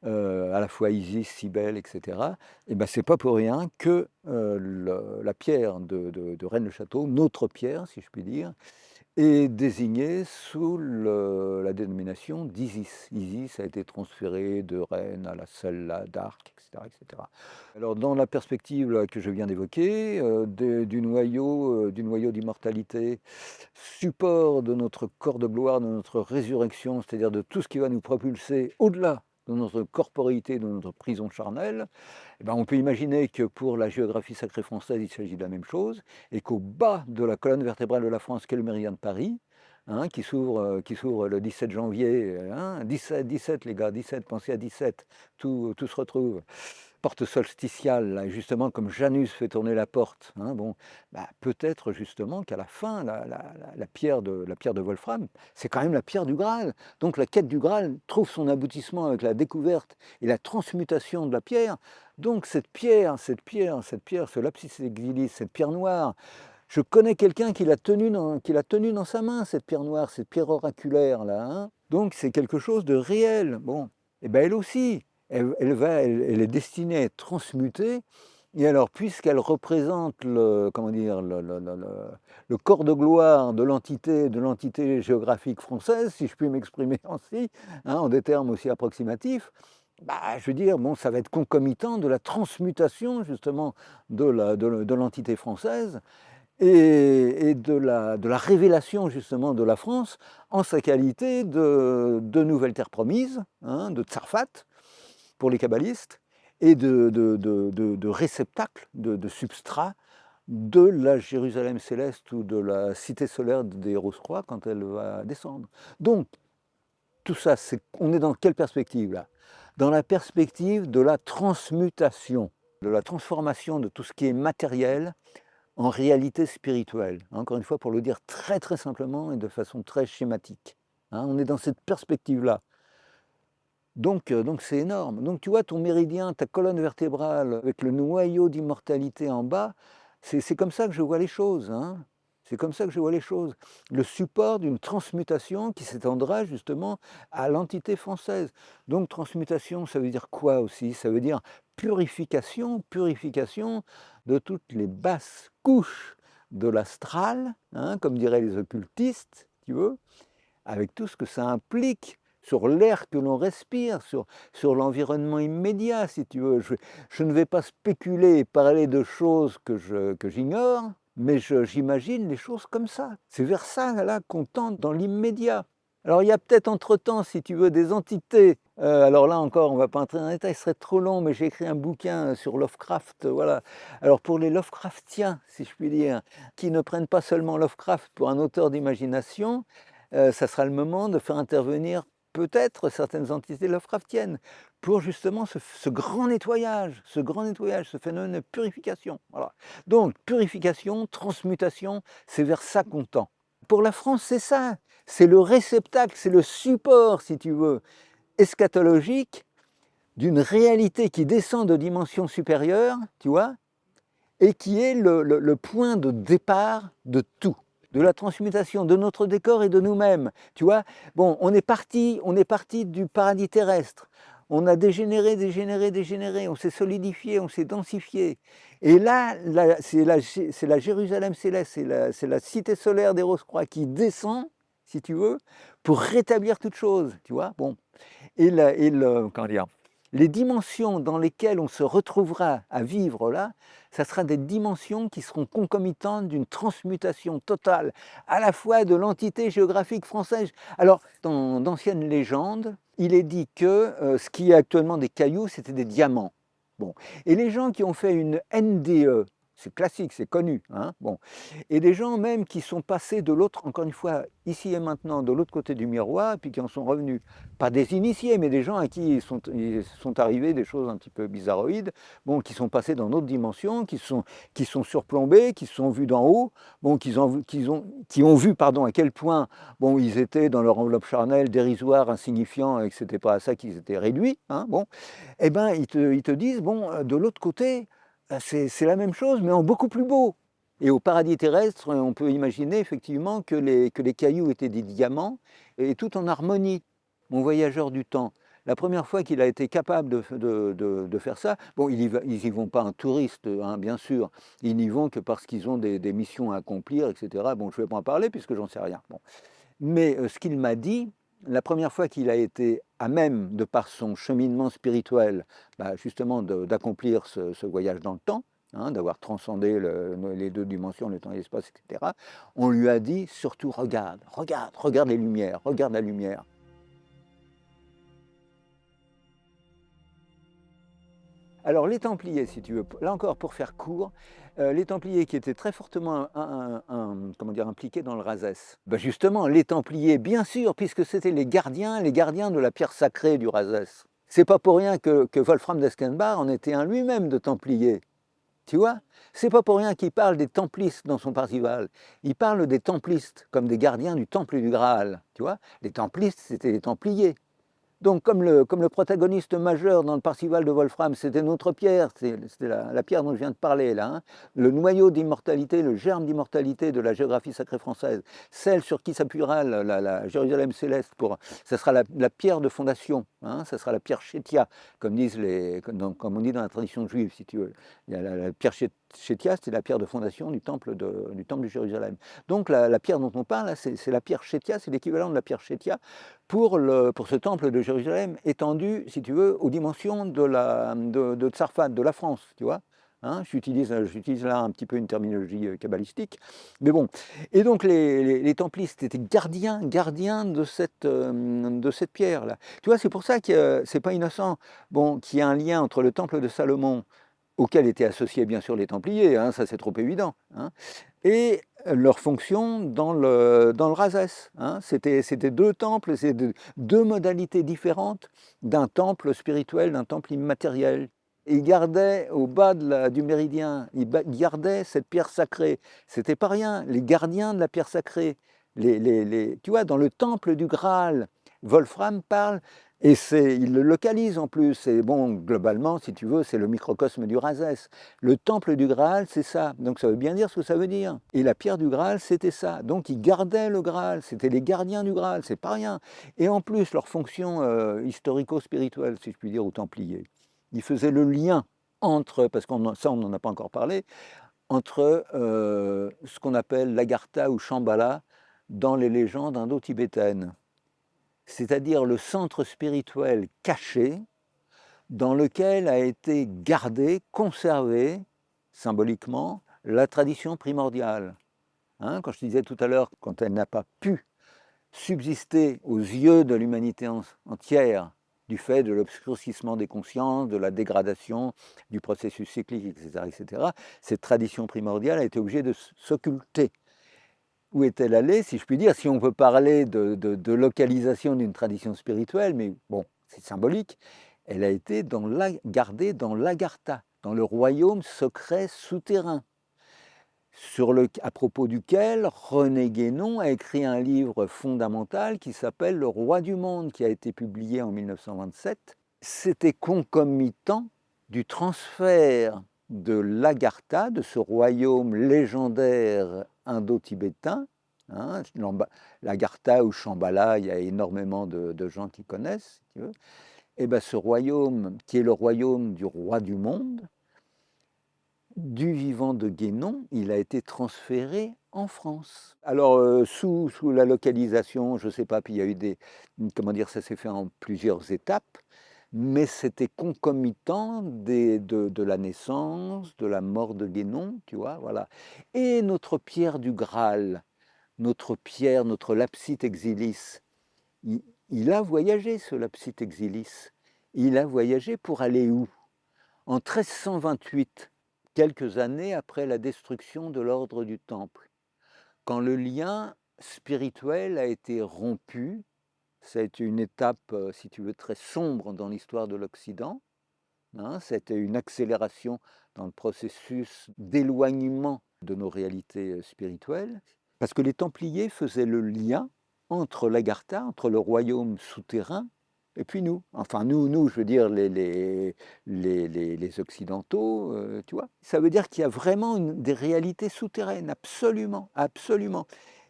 Speaker 1: à la fois Isis, Cybèle, etc. Et ben c'est pas pour rien que la pierre de Rennes-le-Château, notre pierre, si je puis dire, est désignée sous la dénomination d'Isis. Isis a été transférée de Rennes à la celle-là d'Arc, etc., etc. Alors dans la perspective là, que je viens d'évoquer, du noyau d'immortalité, support de notre corps de gloire, de notre résurrection, c'est-à-dire de tout ce qui va nous propulser au-delà de notre corporéité, de notre prison charnelle, eh ben, on peut imaginer que pour la géographie sacrée française, il s'agit de la même chose, et qu'au bas de la colonne vertébrale de la France, qu'est le méridien de Paris, hein, qui s'ouvre le 17 janvier, hein, 17, 17 les gars, 17, pensez à 17, tout se retrouve. Porte solsticiale, là, justement, comme Janus fait tourner la porte, hein, bon, bah, peut-être justement qu'à la fin, la pierre de Wolfram, c'est quand même la pierre du Graal. Donc la quête du Graal trouve son aboutissement avec la découverte et la transmutation de la pierre. Donc cette pierre, ce lapis exilis, cette pierre noire, je connais quelqu'un qui l'a tenue dans sa main, cette pierre noire, cette pierre oraculaire là, hein. Donc c'est quelque chose de réel. Bon, et ben elle aussi, elle est destinée à être transmutée. Et alors, puisqu'elle représente comment dire, le corps de gloire de l'entité géographique française, si je puis m'exprimer ainsi, hein, en des termes aussi approximatifs, bah, je veux dire, bon, ça va être concomitant de la transmutation justement de l'entité française et de la révélation justement de la France en sa qualité de nouvelle terre promise, hein, de Tsarfat pour les kabbalistes, et de réceptacle, de substrat de la Jérusalem céleste ou de la cité solaire des Rose-Croix quand elle va descendre. Donc, tout ça, on est dans quelle perspective là? Dans la perspective de la transmutation, de la transformation de tout ce qui est matériel en réalité spirituelle. Encore une fois, pour le dire très très simplement et de façon très schématique. Hein, on est dans cette perspective-là. Donc c'est énorme. Donc tu vois, ton méridien, ta colonne vertébrale, avec le noyau d'immortalité en bas, c'est comme ça que je vois les choses. Hein. C'est comme ça que je vois les choses. Le support d'une transmutation qui s'étendra justement à l'entité française. Donc transmutation, ça veut dire quoi aussi? Ça veut dire purification, purification de toutes les basses couches de l'astral, hein, comme diraient les occultistes, si tu veux, avec tout ce que ça implique sur l'air que l'on respire, sur l'environnement immédiat, si tu veux. Je ne vais pas spéculer et parler de choses que j'ignore, mais j'imagine les choses comme ça. C'est vers ça là qu'on tente dans l'immédiat. Alors il y a peut-être entre-temps, si tu veux, des entités. Alors là encore, on ne va pas entrer dans les détails, ce serait trop long, mais j'ai écrit un bouquin sur Lovecraft, voilà. Alors pour les Lovecraftiens, si je puis dire, qui ne prennent pas seulement Lovecraft pour un auteur d'imagination, ça sera le moment de faire intervenir peut-être certaines entités Lovecraftiennes pour justement ce grand nettoyage, ce phénomène de purification. Voilà. Donc purification, transmutation, c'est vers ça qu'on tend. Pour la France, c'est ça, c'est le réceptacle, c'est le support, si tu veux, eschatologique d'une réalité qui descend de dimensions supérieures, tu vois, et qui est le point de départ de tout, de la transmutation de notre décor et de nous-mêmes. Tu vois, bon, on est parti du paradis terrestre. On a dégénéré, on s'est solidifié, on s'est densifié. Et là, c'est la Jérusalem céleste, c'est la cité solaire des Rose-Croix qui descend, si tu veux, pour rétablir toute chose, tu vois. Bon, comment dire, Les dimensions dans lesquelles on se retrouvera à vivre là, ça sera des dimensions qui seront concomitantes d'une transmutation totale, à la fois de l'entité géographique française. Alors, dans d'anciennes légendes, il est dit que ce qui est actuellement des cailloux, c'était des diamants. Bon. Et les gens qui ont fait une NDE, c'est classique, c'est connu, hein, bon. Et des gens même qui sont passés de l'autre, encore une fois, ici et maintenant, de l'autre côté du miroir, puis qui en sont revenus, pas des initiés, mais des gens à qui ils sont arrivés des choses un petit peu bizarroïdes, bon, qui sont passés dans d'autres dimensions, qui sont surplombés, qui se sont vus d'en haut, bon, qui ont vu pardon, à quel point bon, ils étaient dans leur enveloppe charnelle dérisoire, insignifiant, et que ce n'était pas à ça qu'ils étaient réduits, hein, bon, eh ben, ils te disent, bon, de l'autre côté, c'est la même chose, mais en beaucoup plus beau. Et au paradis terrestre, on peut imaginer effectivement que les cailloux étaient des diamants, et tout en harmonie. Mon voyageur du temps, la première fois qu'il a été capable de faire ça, bon, ils y vont pas en touriste, hein, bien sûr, ils n'y vont que parce qu'ils ont des missions à accomplir, etc. Bon, je ne vais pas en parler puisque j'en sais rien. Bon. Mais ce qu'il m'a dit, la première fois qu'il a été à même, de par son cheminement spirituel, bah, justement d'accomplir ce voyage dans le temps, hein, d'avoir transcendé les deux dimensions, le temps et l'espace, etc., on lui a dit surtout regarde, regarde, regarde les lumières, regarde la lumière. Alors les Templiers, si tu veux, là encore pour faire court, les Templiers qui étaient très fortement comment dire, impliqués dans le Razès. Ben justement, les Templiers, bien sûr, puisque c'était les gardiens de la pierre sacrée du Razès. C'est pas pour rien que Wolfram d'Esquenbar en était un lui-même de Templier. Tu vois? C'est pas pour rien qu'il parle des Templistes dans son Parzival. Il parle des Templistes comme des gardiens du Temple du Graal. Tu vois? Les Templistes, c'était les Templiers. Donc, comme le protagoniste majeur dans le Parzival de Wolfram, c'était notre pierre, c'était la pierre dont je viens de parler là, hein, le noyau d'immortalité, le germe d'immortalité de la géographie sacrée française, celle sur qui s'appuiera la Jérusalem céleste, ça sera la pierre de fondation, hein, ça sera la pierre Chétia, comme on dit dans la tradition juive, si tu veux. Il y a la pierre Chétia, c'est la pierre de fondation du temple de Jérusalem. Donc la pierre dont on parle, c'est la pierre Chétia, c'est l'équivalent de la pierre Chétia pour ce temple de Jérusalem étendu, si tu veux, aux dimensions de Tsarfat, de la France, tu vois. Hein, j'utilise là un petit peu une terminologie kabbalistique, mais bon. Et donc les templistes étaient gardiens de cette pierre-là. Tu vois, c'est pour ça que c'est pas innocent, bon, qu'il y a un lien entre le temple de Salomon, auquel étaient associés bien sûr les Templiers, hein, ça c'est trop évident, hein, et leur fonction dans le Razès. Hein. C'était deux temples, c'était deux modalités différentes d'un temple spirituel, d'un temple immatériel. Et ils gardaient au bas du méridien, ils gardaient cette pierre sacrée. C'était pas rien, les gardiens de la pierre sacrée. Tu vois, dans le temple du Graal, Wolfram parle, et il le localise en plus. Et bon, globalement, si tu veux, c'est le microcosme du Razès. Le temple du Graal, c'est ça. Donc ça veut bien dire ce que ça veut dire. Et la pierre du Graal, c'était ça. Donc ils gardaient le Graal. C'était les gardiens du Graal. C'est pas rien. Et en plus, leur fonction historico-spirituelle, si je puis dire, aux Templiers, ils faisaient le lien entre, parce que ça on n'en a pas encore parlé, entre ce qu'on appelle l'Agartha ou Shambhala dans les légendes indo-tibétaines. C'est-à-dire le centre spirituel caché dans lequel a été gardée, conservée, symboliquement, la tradition primordiale. Hein, quand je disais tout à l'heure, quand elle n'a pas pu subsister aux yeux de l'humanité entière, du fait de l'obscurcissement des consciences, de la dégradation, du processus cyclique, etc., cette tradition primordiale a été obligée de s'occulter. Où est-elle allée, si je puis dire, si on peut parler de localisation d'une tradition spirituelle, mais bon, c'est symbolique, elle a été gardée dans l'Agartha, dans le royaume secret souterrain, à propos duquel René Guénon a écrit un livre fondamental qui s'appelle Le Roi du Monde, qui a été publié en 1927. C'était concomitant du transfert de l'Agartha, de ce royaume légendaire indo-tibétain, hein, l'Agartha ou Shambhala, il y a énormément de gens qui connaissent, si tu veux. Et bien ce royaume, qui est le royaume du roi du monde, du vivant de Guénon, il a été transféré en France. Alors, sous la localisation, je ne sais pas, puis il y a eu comment dire, ça s'est fait en plusieurs étapes, mais c'était concomitant de la naissance, de la mort de Guénon, tu vois, voilà. Et notre pierre du Graal, notre pierre, notre lapsit exilis, il, il a voyagé, ce lapsit exilis. Il a voyagé pour aller où? En 1328, quelques années après la destruction de l'ordre du Temple, quand le lien spirituel a été rompu. Ça a été une étape, si tu veux, très sombre dans l'histoire de l'Occident, hein. C'était une accélération dans le processus d'éloignement de nos réalités spirituelles, parce que les Templiers faisaient le lien entre l'Agartha, entre le royaume souterrain, et puis nous. Enfin, nous je veux dire les Occidentaux, tu vois. Ça veut dire qu'il y a vraiment des réalités souterraines, absolument, absolument.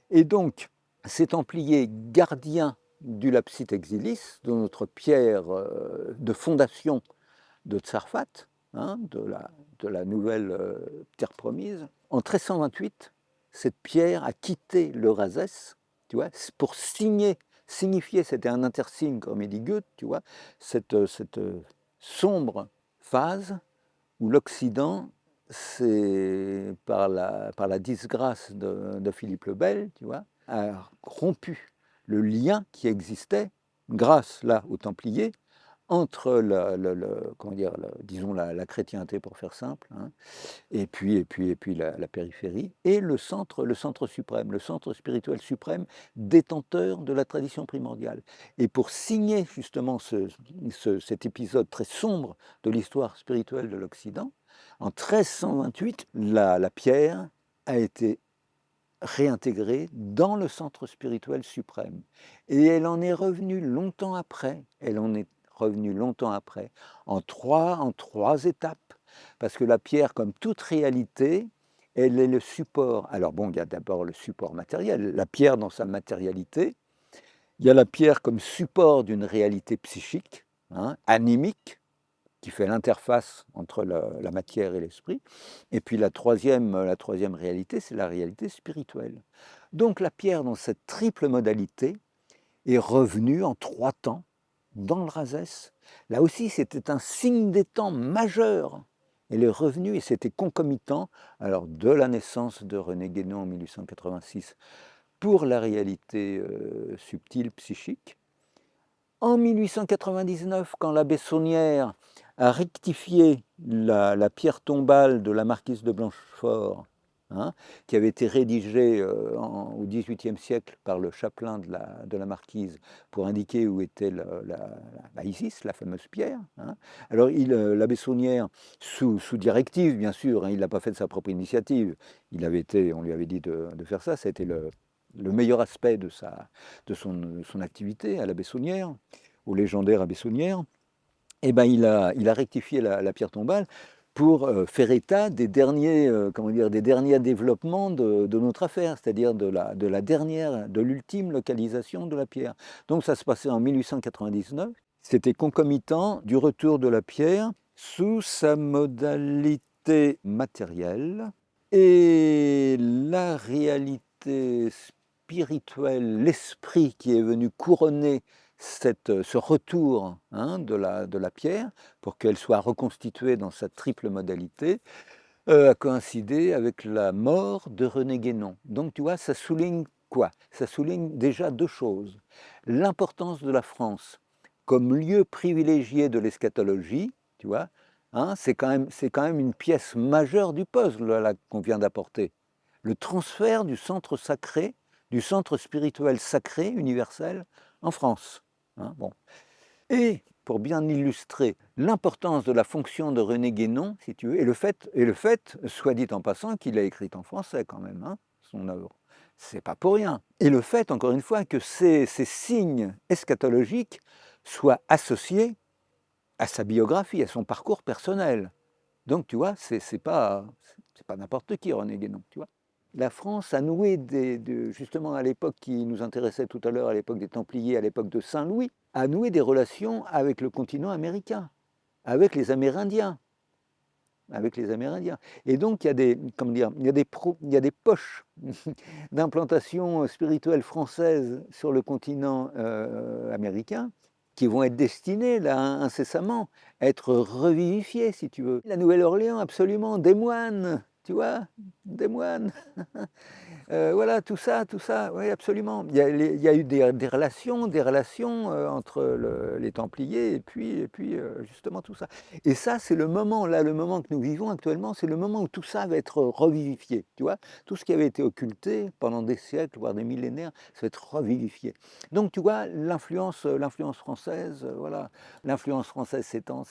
Speaker 1: Et donc, ces Templiers gardiens du lapsit exilis, de notre pierre de fondation de Tsarfat, hein, de la nouvelle terre promise, en 1328, cette pierre a quitté l'Eurasès, tu vois, pour signifier, c'était un intersigne, comme il dit Goethe, tu vois, cette sombre phase où l'Occident, c'est par la disgrâce de Philippe le Bel, tu vois, a rompu le lien qui existait, grâce là aux Templiers, entre comment dire, disons la chrétienté pour faire simple, hein, et puis la périphérie, et le centre suprême, le centre spirituel suprême, détenteur de la tradition primordiale. Et pour signer justement cet épisode très sombre de l'histoire spirituelle de l'Occident, en 1328, la pierre a été réintégrée dans le centre spirituel suprême. Et elle en est revenue longtemps après, en trois étapes, parce que la pierre, comme toute réalité, elle est le support. Alors bon, il y a d'abord le support matériel, la pierre dans sa matérialité. Il y a la pierre comme support d'une réalité psychique, hein, animique, qui fait l'interface entre la matière et l'esprit. Et puis la troisième réalité, c'est la réalité spirituelle. Donc la pierre, dans cette triple modalité, est revenue en 3 temps dans le Razès. Là aussi, c'était un signe des temps majeur. Elle est revenue et c'était concomitant alors de la naissance de René Guénon en 1886 pour la réalité subtile, psychique. En 1899, quand l'abbé Saunière a rectifié la pierre tombale de la marquise de Blanchefort, hein, qui avait été rédigée au XVIIIe siècle par le chapelain de la marquise pour indiquer où était Isis, la fameuse pierre, hein. Alors l'abbé Saunière, sous directive bien sûr, hein, il ne l'a pas fait de sa propre initiative, on lui avait dit de faire ça, c'était le meilleur aspect de son activité à la Bessonnière, au légendaire à Bessonnière, et ben il a rectifié la pierre tombale pour faire état des derniers, des derniers développements de notre affaire, c'est-à-dire de l'ultime localisation de la pierre. Donc ça se passait en 1899. C'était concomitant du retour de la pierre sous sa modalité matérielle et la réalité spirituelle, l'esprit qui est venu couronner ce retour, hein, de la pierre pour qu'elle soit reconstituée dans sa triple modalité, a coïncidé avec la mort de René Guénon. Donc tu vois, ça souligne quoi? Ça souligne déjà 2 choses. L'importance de la France comme lieu privilégié de l'eschatologie, tu vois, hein, c'est quand même une pièce majeure du puzzle là, qu'on vient d'apporter. Le transfert du centre sacré, du centre spirituel sacré, universel, en France, hein, bon. Et pour bien illustrer l'importance de la fonction de René Guénon, si tu veux, et le fait, soit dit en passant, qu'il a écrit en français quand même, hein, son œuvre. C'est pas pour rien. Et le fait, encore une fois, que ces signes eschatologiques soient associés à sa biographie, à son parcours personnel. Donc, tu vois, c'est pas n'importe qui, René Guénon, tu vois. La France a noué justement à l'époque qui nous intéressait tout à l'heure, à l'époque des Templiers, à l'époque de Saint-Louis, a noué des relations avec le continent américain, avec les Amérindiens. Avec les Amérindiens. Et donc, il y a il y a des poches d'implantation spirituelle française sur le continent américain qui vont être destinés, là, incessamment, à être revivifiés, si tu veux. La Nouvelle-Orléans, absolument, des moines, tu vois? Des moines. Voilà, tout ça, oui, absolument. Il y a eu des relations, entre les Templiers et puis, justement tout ça. Et ça, c'est le moment, là, le moment que nous vivons actuellement, c'est le moment où tout ça va être revivifié, tu vois? Tout ce qui avait été occulté pendant des siècles, voire des millénaires, ça va être revivifié. Donc tu vois, l'influence française, voilà, l'influence française s'étend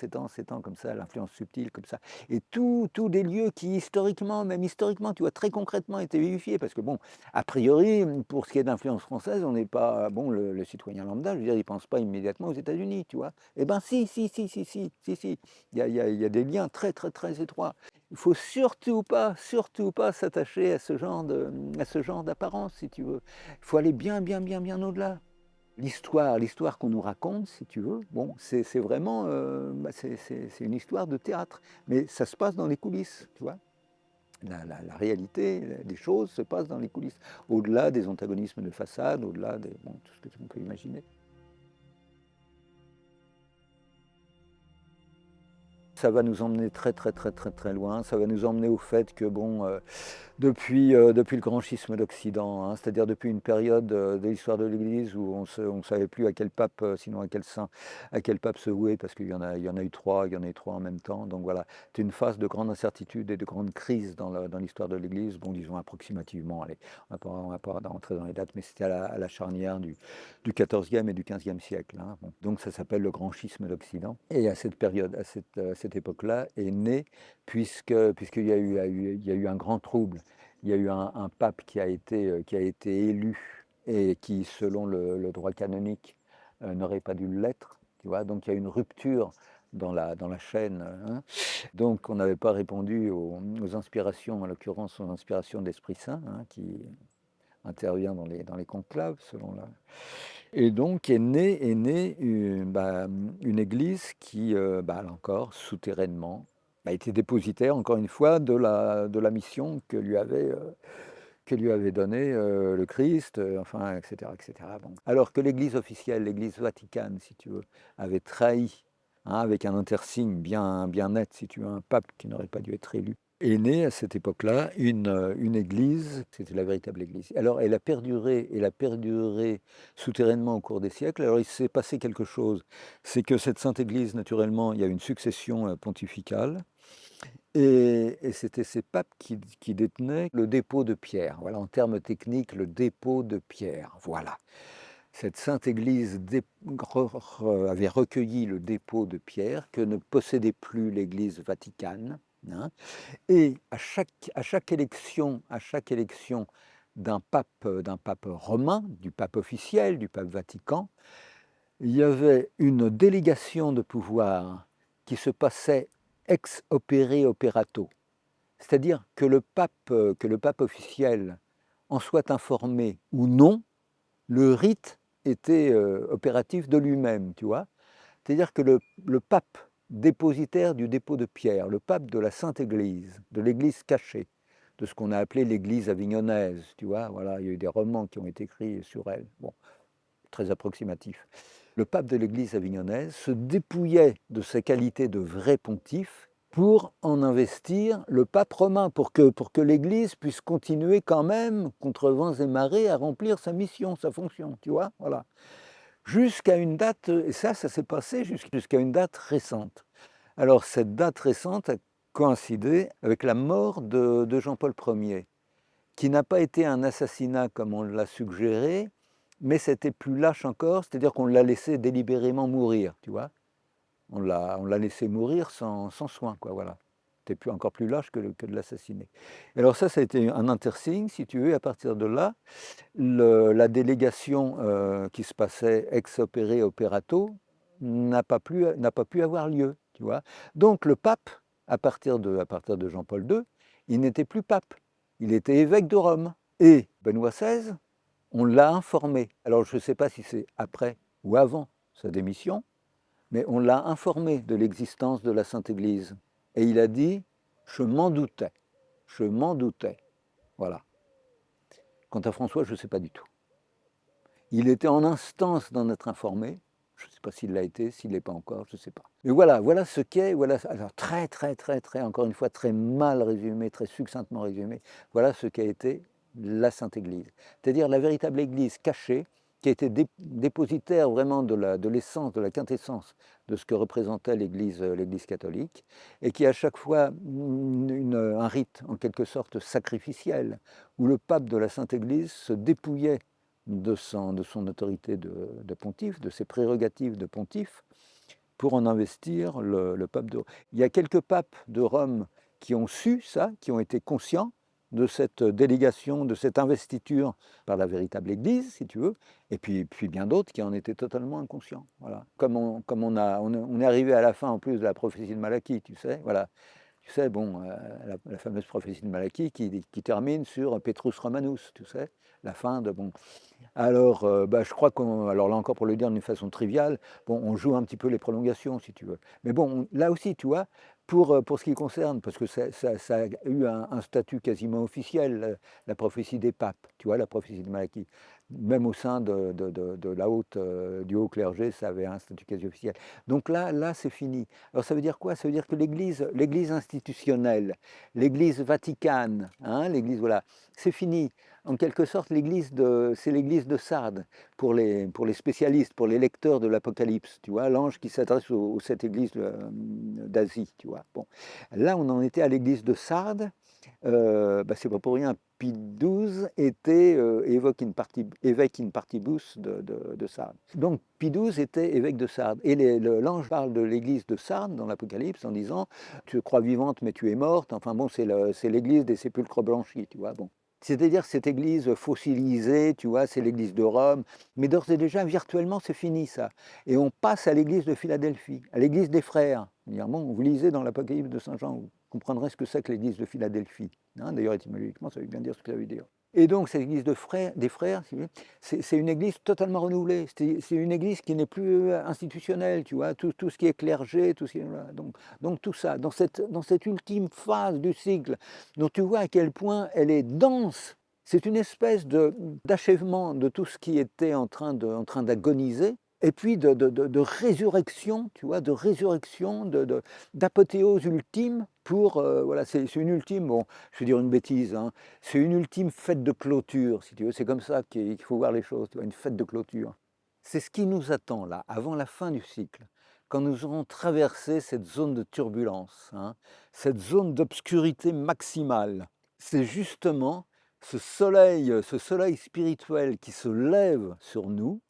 Speaker 1: comme ça, l'influence subtile comme ça. Et tous des lieux qui historiquement, même historiquement, tu vois, très concrètement étaient vivifiés. Parce que bon, a priori, pour ce qui est d'influence française, on n'est pas, bon, le citoyen lambda, je veux dire, il ne pense pas immédiatement aux États-Unis, tu vois. Eh ben si. Il y a des liens très, très, très étroits. Il faut surtout pas s'attacher à ce genre d'apparence, si tu veux. Il faut aller bien au-delà. L'histoire qu'on nous raconte, si tu veux, bon, c'est vraiment, c'est une histoire de théâtre, mais ça se passe dans les coulisses, tu vois. La réalité des choses se passe dans les coulisses, au-delà des antagonismes de façade, au-delà de bon, tout ce que on peut imaginer. Ça va nous emmener très, très, très, très, très loin. Ça va nous emmener au fait que, bon, depuis le grand schisme d'Occident, hein, c'est-à-dire depuis une période de l'histoire de l'Église où on ne savait plus à quel pape, sinon à quel saint, à quel pape se vouer, parce il y en a eu trois, il y en a eu trois en même temps. Donc voilà, c'est une phase de grande incertitude et de grande crise dans l'histoire de l'Église. Bon, disons approximativement, allez, on va pas rentrer dans les dates, mais c'était à la charnière du XIVe et du XVe siècle, hein. Bon, donc ça s'appelle le grand schisme d'Occident. Et à cette période, à cette époque-là, est né, puisqu'il y a eu un grand trouble. Il y a eu un pape qui a été élu et qui, selon le droit canonique, n'aurait pas dû l'être. Tu vois, donc il y a une rupture dans la chaîne, hein. Donc on n'avait pas répondu aux inspirations, en l'occurrence aux inspirations de l'Esprit Saint, hein, qui intervient dans les conclaves, selon la... Et donc est née une église qui, là encore, souterrainement, a été dépositaire, encore une fois, de la mission que lui avait donnée le Christ, enfin, etc., etc. Bon. Alors que l'église officielle, l'église vaticane, si tu veux, avait trahi, hein, avec un intersigne bien net, si tu veux, un pape qui n'aurait pas dû être élu, est née à cette époque-là une église, c'était la véritable église. Alors elle a perduré souterrainement au cours des siècles. Alors il s'est passé quelque chose, c'est que cette sainte église, naturellement, il y a une succession pontificale, et c'était ces papes qui détenaient le dépôt de pierre. Voilà, en termes techniques, le dépôt de pierre. Voilà. Cette sainte église avait recueilli le dépôt de pierre que ne possédait plus l'église vaticane, hein. Et à chaque élection d'un pape romain, du pape officiel, du pape Vatican, il y avait une délégation de pouvoir qui se passait ex opere operato, c'est-à-dire que le pape officiel en soit informé ou non, le rite était opératif de lui-même, tu vois. C'est-à-dire que le pape dépositaire du dépôt de pierre, le pape de la Sainte Église, de l'Église cachée, de ce qu'on a appelé l'Église avignonnaise, tu vois, voilà, il y a eu des romans qui ont été écrits sur elle, bon, très approximatif. Le pape de l'Église avignonnaise se dépouillait de sa qualité de vrai pontife pour en investir le pape romain, pour que l'Église puisse continuer quand même, contre vents et marées, à remplir sa mission, sa fonction, tu vois, voilà. Jusqu'à une date, et ça s'est passé jusqu'à une date récente. Alors cette date récente a coïncidé avec la mort de Jean-Paul Ier, qui n'a pas été un assassinat comme on l'a suggéré, mais c'était plus lâche encore, c'est-à-dire qu'on l'a laissé délibérément mourir, tu vois. On l'a laissé mourir sans soin, quoi, voilà. C'était encore plus lâche que de l'assassiner. Alors ça a été un intersigne, si tu veux, à partir de là, la délégation qui se passait ex opere operato n'a pas pu avoir lieu, tu vois. Donc le pape, à partir de Jean-Paul II, il n'était plus pape, il était évêque de Rome. Et Benoît XVI, on l'a informé. Alors je ne sais pas si c'est après ou avant sa démission, mais on l'a informé de l'existence de la Sainte Église. Et il a dit, je m'en doutais, je m'en doutais. Voilà. Quant à François, je ne sais pas du tout. Il était en instance d'en être informé, Je ne sais pas s'il l'a été, s'il ne l'est pas encore, je ne sais pas. Mais voilà, voilà ce qu'est, voilà, alors très, très, très, très, encore une fois, très mal résumé, très succinctement résumé, voilà ce qu'a été la Sainte Église. C'est-à-dire la véritable Église cachée, qui a été dépositaire vraiment de l'essence, de la quintessence de ce que représentait l'Église catholique, et qui à chaque fois un rite en quelque sorte sacrificiel, où le pape de la Sainte Église se dépouillait de son autorité de pontife, de ses prérogatives de pontife, pour en investir le pape de Rome. Il y a quelques papes de Rome qui ont su ça, qui ont été conscients de cette délégation, de cette investiture par la véritable Église, si tu veux, et puis bien d'autres qui en étaient totalement inconscients. Voilà. Comme on est arrivé à la fin en plus de la prophétie de Malachie, tu sais, voilà. Tu sais, bon, la fameuse prophétie de Malachie qui termine sur Petrus Romanus, tu sais, la fin de, bon, alors, je crois alors là encore pour le dire d'une façon triviale, bon, on joue un petit peu les prolongations si tu veux. Mais bon, là aussi, tu vois, pour ce qui concerne, parce que ça a eu un statut quasiment officiel, la prophétie des papes, tu vois, la prophétie de Malachie. Même au sein de la du haut clergé, ça avait un statut quasi officiel. Donc là c'est fini. Alors ça veut dire quoi? Ça veut dire que l'Église institutionnelle, l'Église vaticane, hein, l'Église, voilà, c'est fini. En quelque sorte, c'est l'église de Sardes pour les spécialistes, pour les lecteurs de l'Apocalypse, tu vois, l'ange qui s'adresse aux 7 églises d'Asie, tu vois. Bon. Là, on en était à l'église de Sardes. C'est pas pour rien, Pie XII était évêque in partibus de Sardes. Donc Pie XII était évêque de Sardes. Et l'ange parle de l'église de Sardes dans l'Apocalypse en disant « Tu crois vivante, mais tu es morte ». Enfin bon, c'est l'église des sépulcres blanchis, tu vois. Bon. C'est-à-dire cette église fossilisée, tu vois, c'est l'église de Rome, mais d'ores et déjà, virtuellement, c'est fini ça. Et on passe à l'église de Philadelphie, à l'église des frères. Bon, vous lisez dans l'Apocalypse de Saint Jean, vous comprendrez ce que c'est que l'église de Philadelphie. Hein, d'ailleurs, étymologiquement, ça veut bien dire ce que ça veut dire. Et donc, cette église des frères, c'est une église totalement renouvelée. C'est une église qui n'est plus institutionnelle, tu vois, tout ce qui est clergé, tout ce qui est, voilà. Donc tout ça, dans cette ultime phase du cycle, dont tu vois à quel point elle est dense. C'est une espèce d'achèvement de tout ce qui était en train d'agoniser, et puis de résurrection, tu vois, de résurrection, d'apothéose ultime pour, voilà, c'est une ultime, bon, je vais dire une bêtise, hein, c'est une ultime fête de clôture, si tu veux, c'est comme ça qu'il faut voir les choses, tu vois, une fête de clôture. C'est ce qui nous attend là, avant la fin du cycle, quand nous aurons traversé cette zone de turbulence, hein, cette zone d'obscurité maximale. C'est justement ce soleil spirituel qui se lève sur nous,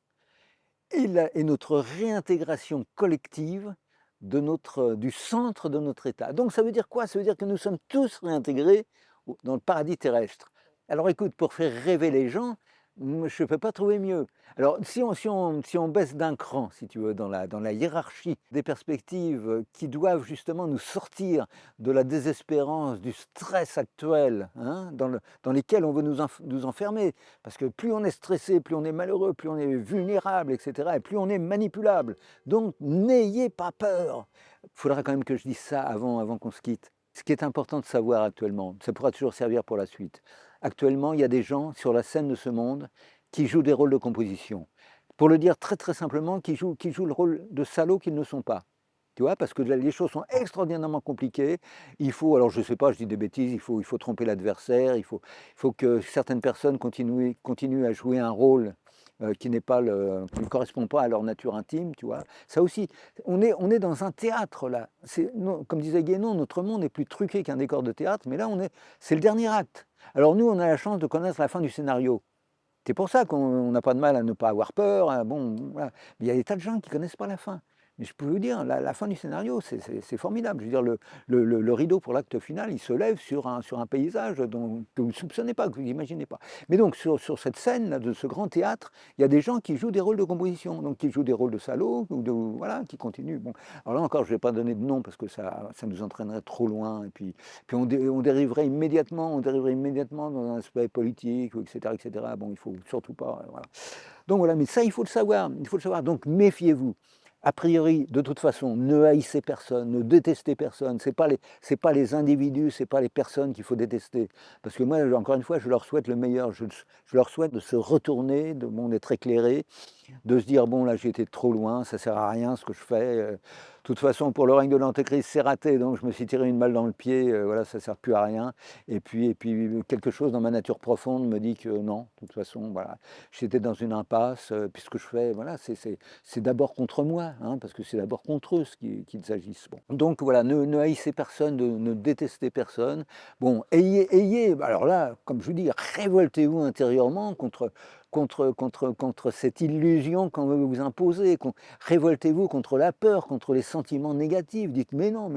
Speaker 1: et notre réintégration collective du centre de notre état. Donc ça veut dire quoi? Ça veut dire que nous sommes tous réintégrés dans le paradis terrestre. Alors écoute, pour faire rêver les gens, je ne peux pas trouver mieux. Alors si on baisse d'un cran, si tu veux, dans la hiérarchie des perspectives qui doivent justement nous sortir de la désespérance, du stress actuel, hein, dans lesquels on veut nous enfermer, parce que plus on est stressé, plus on est malheureux, plus on est vulnérable, etc., et plus on est manipulable. Donc n'ayez pas peur. Il faudra quand même que je dise ça avant qu'on se quitte. Ce qui est important de savoir actuellement, ça pourra toujours servir pour la suite. Actuellement, il y a des gens sur la scène de ce monde qui jouent des rôles de composition. Pour le dire très très simplement, qui jouent le rôle de salauds qu'ils ne sont pas. Tu vois, parce que les choses sont extraordinairement compliquées. Il faut, alors je ne sais pas, je dis des bêtises, il faut tromper l'adversaire, il faut que certaines personnes continuent à jouer un rôle qui ne correspond pas à leur nature intime, tu vois. Ça aussi, on est dans un théâtre là. Comme disait Guénon, notre monde est plus truqué qu'un décor de théâtre, mais là c'est le dernier acte. Alors nous, on a la chance de connaître la fin du scénario. C'est pour ça qu'on n'a pas de mal à ne pas avoir peur. Hein, bon, voilà. Mais il y a des tas de gens qui ne connaissent pas la fin. Mais je peux vous dire, la fin du scénario, c'est formidable. Je veux dire, le rideau pour l'acte final, il se lève sur un paysage que vous ne soupçonnez pas, que vous n'imaginez pas. Mais donc, sur cette scène là, de ce grand théâtre, il y a des gens qui jouent des rôles de composition, donc qui jouent des rôles de salauds, voilà, qui continuent. Bon. Alors là encore, je ne vais pas donner de nom parce que ça nous entraînerait trop loin. Et puis on dériverait immédiatement dans un aspect politique, etc., etc. Bon, il ne faut surtout pas. Voilà. Donc voilà, mais ça, il faut le savoir. Donc méfiez-vous. A priori, de toute façon, ne haïssez personne, ne détestez personne. Ce n'est pas les individus, ce n'est pas les personnes qu'il faut détester. Parce que moi, encore une fois, je leur souhaite le meilleur. Je leur souhaite de se retourner, d'être éclairés. de se dire: «Bon là j'ai été trop loin, ça sert à rien ce que je fais, de toute façon pour le règne de l'antéchrist c'est raté, donc je me suis tiré une balle dans le pied, voilà ça sert plus à rien». Et puis quelque chose dans ma nature profonde me dit que non, de toute façon voilà, j'étais dans une impasse, puis ce que je fais voilà, c'est d'abord contre moi, hein, parce que c'est d'abord contre eux qu'ils agissent. Bon. Donc voilà, ne haïssez personne, ne détestez personne. Bon, ayez alors là, comme je vous dis, révoltez-vous intérieurement contre cette illusion qu'on veut vous imposer. Révoltez-vous contre la peur, contre les sentiments négatifs. Dites mais non,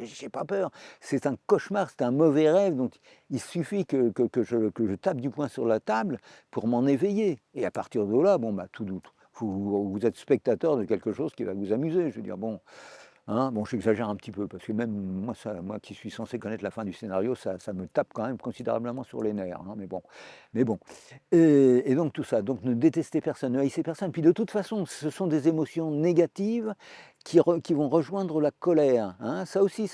Speaker 1: j'ai pas peur. C'est un cauchemar, c'est un mauvais rêve. Donc il suffit que je tape du poing sur la table pour m'en éveiller. Et à partir de là, bon, bah, tout doute. Vous êtes spectateur de quelque chose qui va vous amuser. Je veux dire, bon, hein, bon, j'exagère un petit peu, parce que même moi qui suis censé connaître la fin du scénario, ça me tape quand même considérablement sur les nerfs, hein, mais bon. Et donc tout ça, donc ne détestez personne, ne haïssez personne. Puis de toute façon, ce sont des émotions négatives qui vont rejoindre la colère, hein. Ça aussi,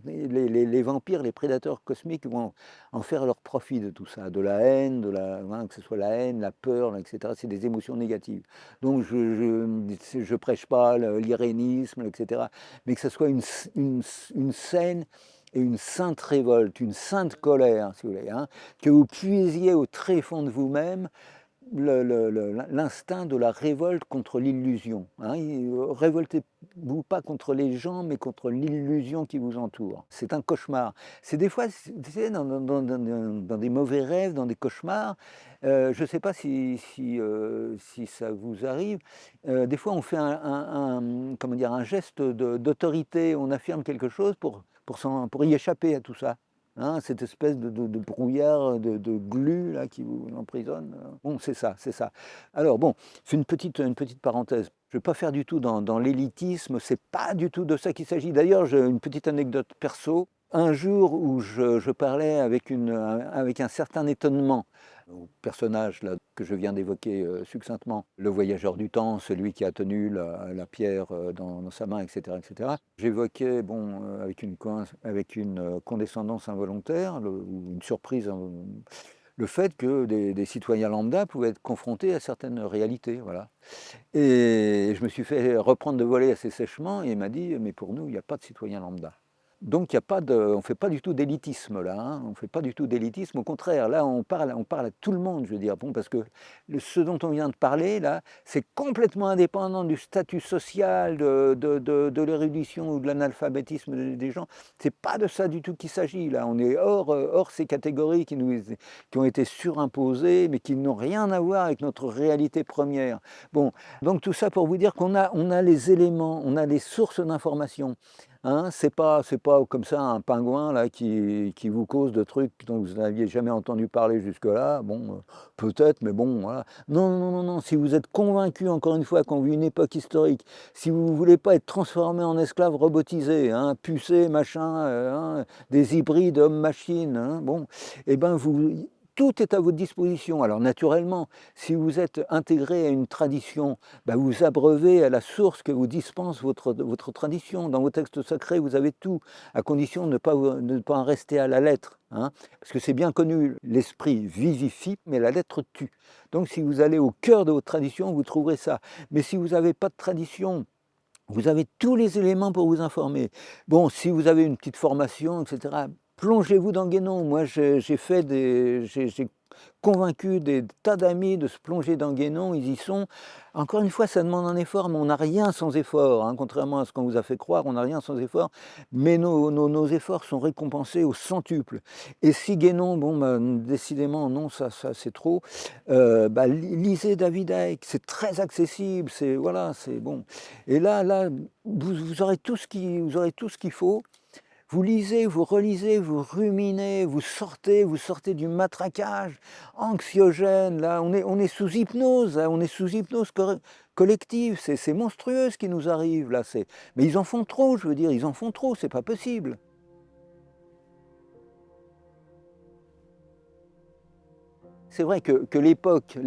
Speaker 1: les vampires, les prédateurs cosmiques vont en faire leur profit de tout ça, de la haine, hein, que ce soit la haine, la peur, etc. C'est des émotions négatives. Donc je prêche pas l'irénisme, etc. Mais que ce soit une saine et une sainte révolte, une sainte colère, si vous voulez, hein, que vous puisiez au tréfonds de vous-même l'instinct de la révolte contre l'illusion, hein. Révoltez-vous pas contre les gens, mais contre l'illusion qui vous entoure. C'est un cauchemar. C'est des fois, dans des mauvais rêves, dans des cauchemars, je ne sais pas si ça vous arrive, des fois on fait comment dire, un geste d'autorité, on affirme quelque chose pour y échapper à tout ça. Hein, cette espèce de brouillard, de glu là, qui vous emprisonne. Bon, c'est ça, c'est ça. Alors bon, c'est une petite parenthèse. Je ne vais pas faire du tout dans l'élitisme, c'est pas du tout de ça qu'il s'agit. D'ailleurs, j'ai une petite anecdote perso. Un jour où je parlais avec un certain étonnement au personnage là, que je viens d'évoquer succinctement, le voyageur du temps, celui qui a tenu la pierre dans sa main, etc. etc. J'évoquais, bon, avec une condescendance involontaire, ou une surprise, le fait que des citoyens lambda pouvaient être confrontés à certaines réalités. Voilà. Et je me suis fait reprendre de volée assez sèchement, et il m'a dit: «Mais pour nous, il n'y a pas de citoyens lambda». Donc il y a pas on ne fait pas du tout d'élitisme là, hein, on ne fait pas du tout d'élitisme, au contraire, là on parle à tout le monde, je veux dire, bon, parce que ce dont on vient de parler là, c'est complètement indépendant du statut social, de l'érudition ou de l'analphabétisme des gens. C'est pas de ça du tout qu'il s'agit là, on est hors ces catégories qui ont été surimposées, mais qui n'ont rien à voir avec notre réalité première. Bon, donc tout ça pour vous dire on a les éléments, on a les sources d'informations. Hein, c'est pas comme ça un pingouin là qui vous cause de trucs dont vous n'aviez jamais entendu parler jusque-là. Bon, peut-être, mais bon, voilà. Non, non, non, non, si vous êtes convaincu, encore une fois, qu'on vit une époque historique, si vous ne voulez pas être transformé en esclave robotisé, hein, pucé, machin, hein, des hybrides hommes-machines, hein, bon, eh ben tout est à votre disposition. Alors naturellement, si vous êtes intégré à une tradition, bah, vous abreuvez à la source que vous dispense votre tradition. Dans vos textes sacrés, vous avez tout, à condition de ne pas en rester à la lettre. Hein, parce que c'est bien connu, l'esprit vivifie, mais la lettre tue. Donc si vous allez au cœur de votre tradition, vous trouverez ça. Mais si vous n'avez pas de tradition, vous avez tous les éléments pour vous informer. Bon, si vous avez une petite formation, etc., plongez-vous dans Guénon. Moi, j'ai convaincu des tas d'amis de se plonger dans Guénon. Ils y sont. Encore une fois, ça demande un effort, mais on n'a rien sans effort, hein. Contrairement à ce qu'on vous a fait croire, on n'a rien sans effort. Mais nos efforts sont récompensés au centuple. Et si Guénon, bon, bah, décidément, non, ça c'est trop, bah, lisez David Icke, c'est très accessible, voilà, c'est bon. Et là, vous aurez tout ce qu'il faut. Vous lisez, vous relisez, vous ruminez, vous sortez du matraquage anxiogène. Là, on est sous hypnose, là, on est sous hypnose collective. C'est monstrueux ce qui nous arrive là. Mais ils en font trop, je veux dire, ils en font trop, c'est pas possible. C'est vrai que l'époque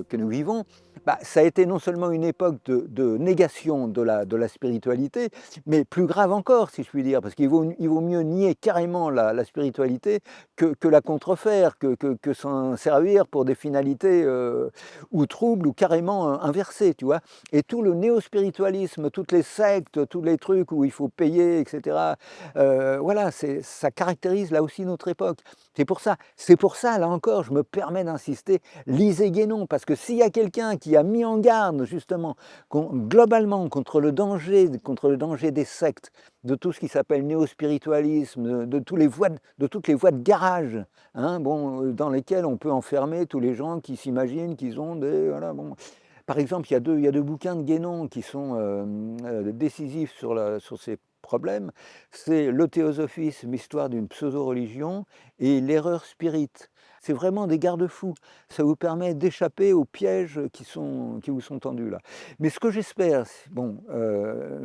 Speaker 1: que nous vivons, bah, ça a été non seulement une époque de négation de la spiritualité, mais plus grave encore, si je puis dire, parce il vaut mieux nier carrément la spiritualité que la contrefaire, que s'en servir pour des finalités ou troubles ou carrément inversées, tu vois. Et tout le néo-spiritualisme, toutes les sectes, tous les trucs où il faut payer, etc., voilà, ça caractérise là aussi notre époque. C'est pour ça, là encore, je me permets d'insister, lisez Guénon, parce que s'il y a quelqu'un qui a mis en garde, justement, globalement, contre le danger des sectes, de tout ce qui s'appelle néo-spiritualisme, de toutes les voies de garage, hein, bon, dans lesquelles on peut enfermer tous les gens qui s'imaginent qu'ils ont des... Voilà, bon. Par exemple, il y a deux bouquins de Guénon qui sont décisifs sur ces problèmes. C'est Le théosophisme, histoire d'une pseudo-religion, et L'erreur spirit. C'est vraiment des garde-fous. Ça vous permet d'échapper aux pièges qui vous sont tendus là. Mais ce que j'espère, bon,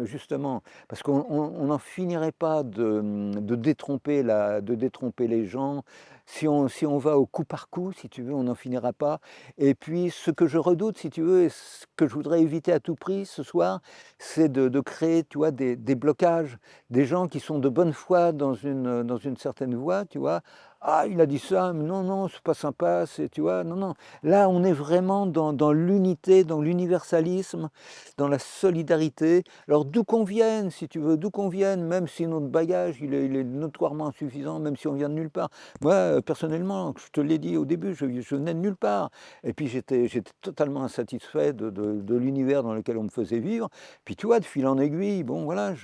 Speaker 1: justement, parce qu'on n'en finirait pas de de détromper les gens. Si on va au coup par coup, si tu veux, on n'en finira pas. Et puis, ce que je redoute, si tu veux, et ce que je voudrais éviter à tout prix ce soir, c'est de créer, tu vois, des blocages, des gens qui sont de bonne foi dans une certaine voie, tu vois. Ah, il a dit ça, mais non, non, c'est pas sympa, tu vois, non, non. Là, on est vraiment dans l'unité, dans l'universalisme, dans la solidarité. Alors, d'où qu'on vienne, si tu veux, d'où qu'on vienne, même si notre bagage, il est notoirement insuffisant, même si on vient de nulle part. Moi, personnellement, je te l'ai dit au début, je venais de nulle part. Et puis, j'étais totalement insatisfait de l'univers dans lequel on me faisait vivre. Puis, tu vois, de fil en aiguille, bon, voilà,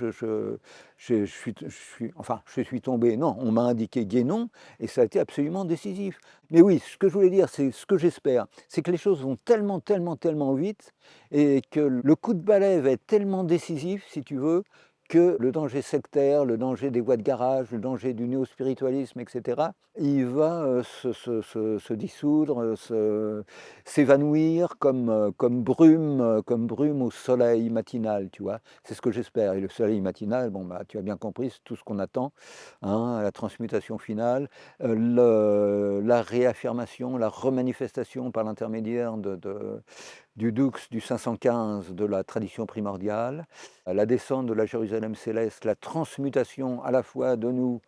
Speaker 1: enfin, je suis tombé, non, on m'a indiqué Guénon, et ça a été absolument décisif. Mais oui, ce que je voulais dire, c'est ce que j'espère, c'est que les choses vont tellement, tellement, tellement vite, et que le coup de balai va être tellement décisif, si tu veux, que le danger sectaire, le danger des voies de garage, le danger du néo-spiritualisme, etc., il va se dissoudre, s'évanouir comme brume au soleil matinal, tu vois. C'est ce que j'espère. Et le soleil matinal, bon, bah, tu as bien compris, c'est tout ce qu'on attend, hein, la transmutation finale, la réaffirmation, la remanifestation par l'intermédiaire du Dux du 515 de la tradition primordiale, la descente de la Jérusalem céleste, la transmutation à la fois de nous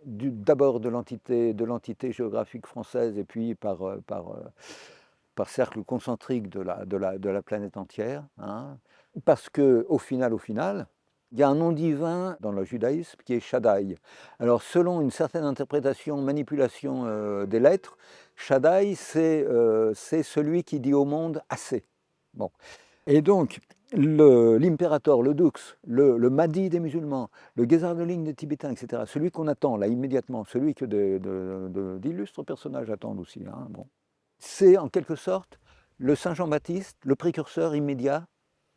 Speaker 1: d'abord de l'entité géographique française et puis par cercle concentrique de la planète entière, hein. Parce qu'au final, il y a un nom divin dans le judaïsme qui est Shaddai. Alors selon une certaine interprétation, manipulation des lettres, Shaddai c'est celui qui dit au monde assez. Bon. Et donc, l'impérator, le dux, le Mahdi des musulmans, le Ghazardoling des Tibétains, etc., celui qu'on attend là immédiatement, celui que d'illustres personnages attendent aussi, hein, bon. C'est en quelque sorte le Saint Jean-Baptiste, le précurseur immédiat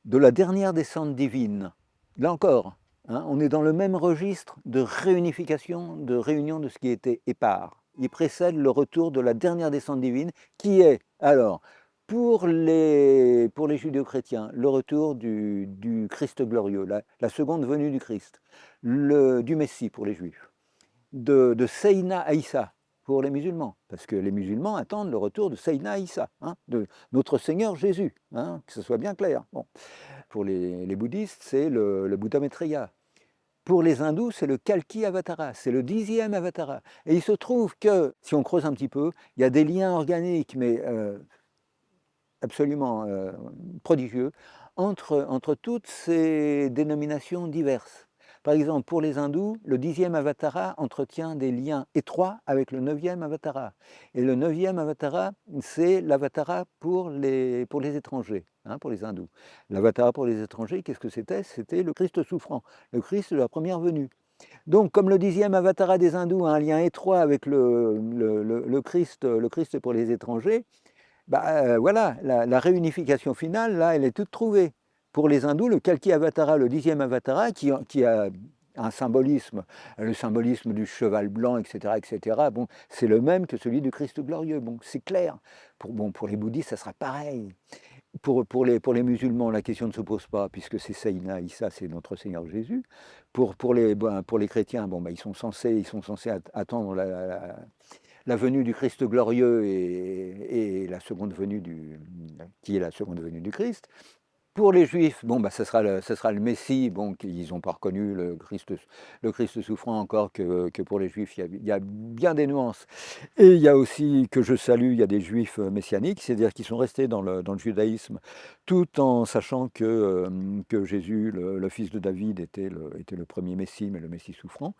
Speaker 1: de la dernière descente divine. Là encore, hein, on est dans le même registre de réunification, de réunion de ce qui était épars. Il précède le retour de la dernière descente divine, qui est alors pour les judéo-chrétiens, le retour du Christ glorieux, la seconde venue du Christ, du Messie pour les juifs, de Seyna Aïssa pour les musulmans, parce que les musulmans attendent le retour de Seyna Aïssa, hein, de notre Seigneur Jésus, hein, que ce soit bien clair. Bon. Pour les bouddhistes, c'est le Bouddha Maitreya. Pour les hindous, c'est le Kalki Avatara, c'est le 10e Avatara. Et il se trouve que, si on creuse un petit peu, il y a des liens organiques, mais absolument prodigieux, entre toutes ces dénominations diverses. Par exemple, pour les hindous, le 10e Avatara entretient des liens étroits avec le 9e Avatara. Et le 9e Avatara, c'est l'Avatara pour les étrangers, hein, pour les hindous. L'Avatara pour les étrangers, qu'est-ce que c'était? C'était le Christ souffrant, le Christ de la première venue. Donc, comme le 10e Avatara des hindous a un lien étroit avec le Christ pour les étrangers, bah, voilà, la réunification finale, là, elle est toute trouvée. Pour les hindous, le Kalki Avatara, le 10e Avatara, qui a un symbolisme, le symbolisme du cheval blanc, etc., etc., bon, c'est le même que celui du Christ glorieux. Bon, c'est clair. Pour les bouddhistes, ça sera pareil. Pour les musulmans, la question ne se pose pas, puisque c'est Sayyidina Issa, c'est notre Seigneur Jésus. Pour les chrétiens, bon, bah, ils sont censés attendre la venue du Christ glorieux et la seconde venue qui est la seconde venue du Christ. Pour les Juifs, bon, bah, ce sera le Messie, bon, ils n'ont pas reconnu le Christ souffrant encore que pour les Juifs, il y a bien des nuances. Et il y a aussi, que je salue, il y a des Juifs messianiques, c'est-à-dire qui sont restés dans le judaïsme, tout en sachant que Jésus, le fils de David, était le premier Messie, mais le Messie souffrant.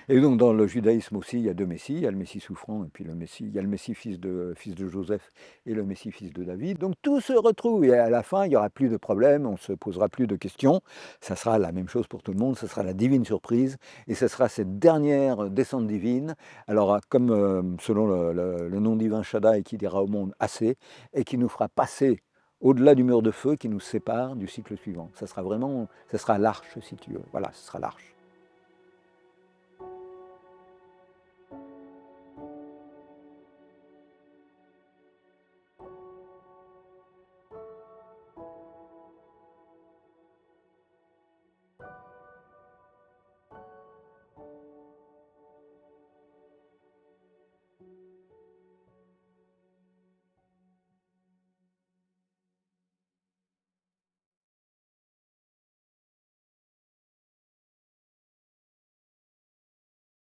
Speaker 1: Et donc dans le judaïsme aussi, il y a deux Messies, il y a le Messie souffrant, et puis il y a le Messie fils de Joseph, et le Messie fils de David. Donc tout se retrouve, et à la fin, il n'y aura plus de problème, on ne se posera plus de questions. Ça sera la même chose pour tout le monde, ce sera la divine surprise, et ce sera cette dernière descente divine. Alors, comme selon le nom divin Shaddai qui dira au monde assez, et qui nous fera passer au-delà du mur de feu qui nous sépare du cycle suivant. Ça sera l'arche, si tu veux. Voilà, ce sera l'arche.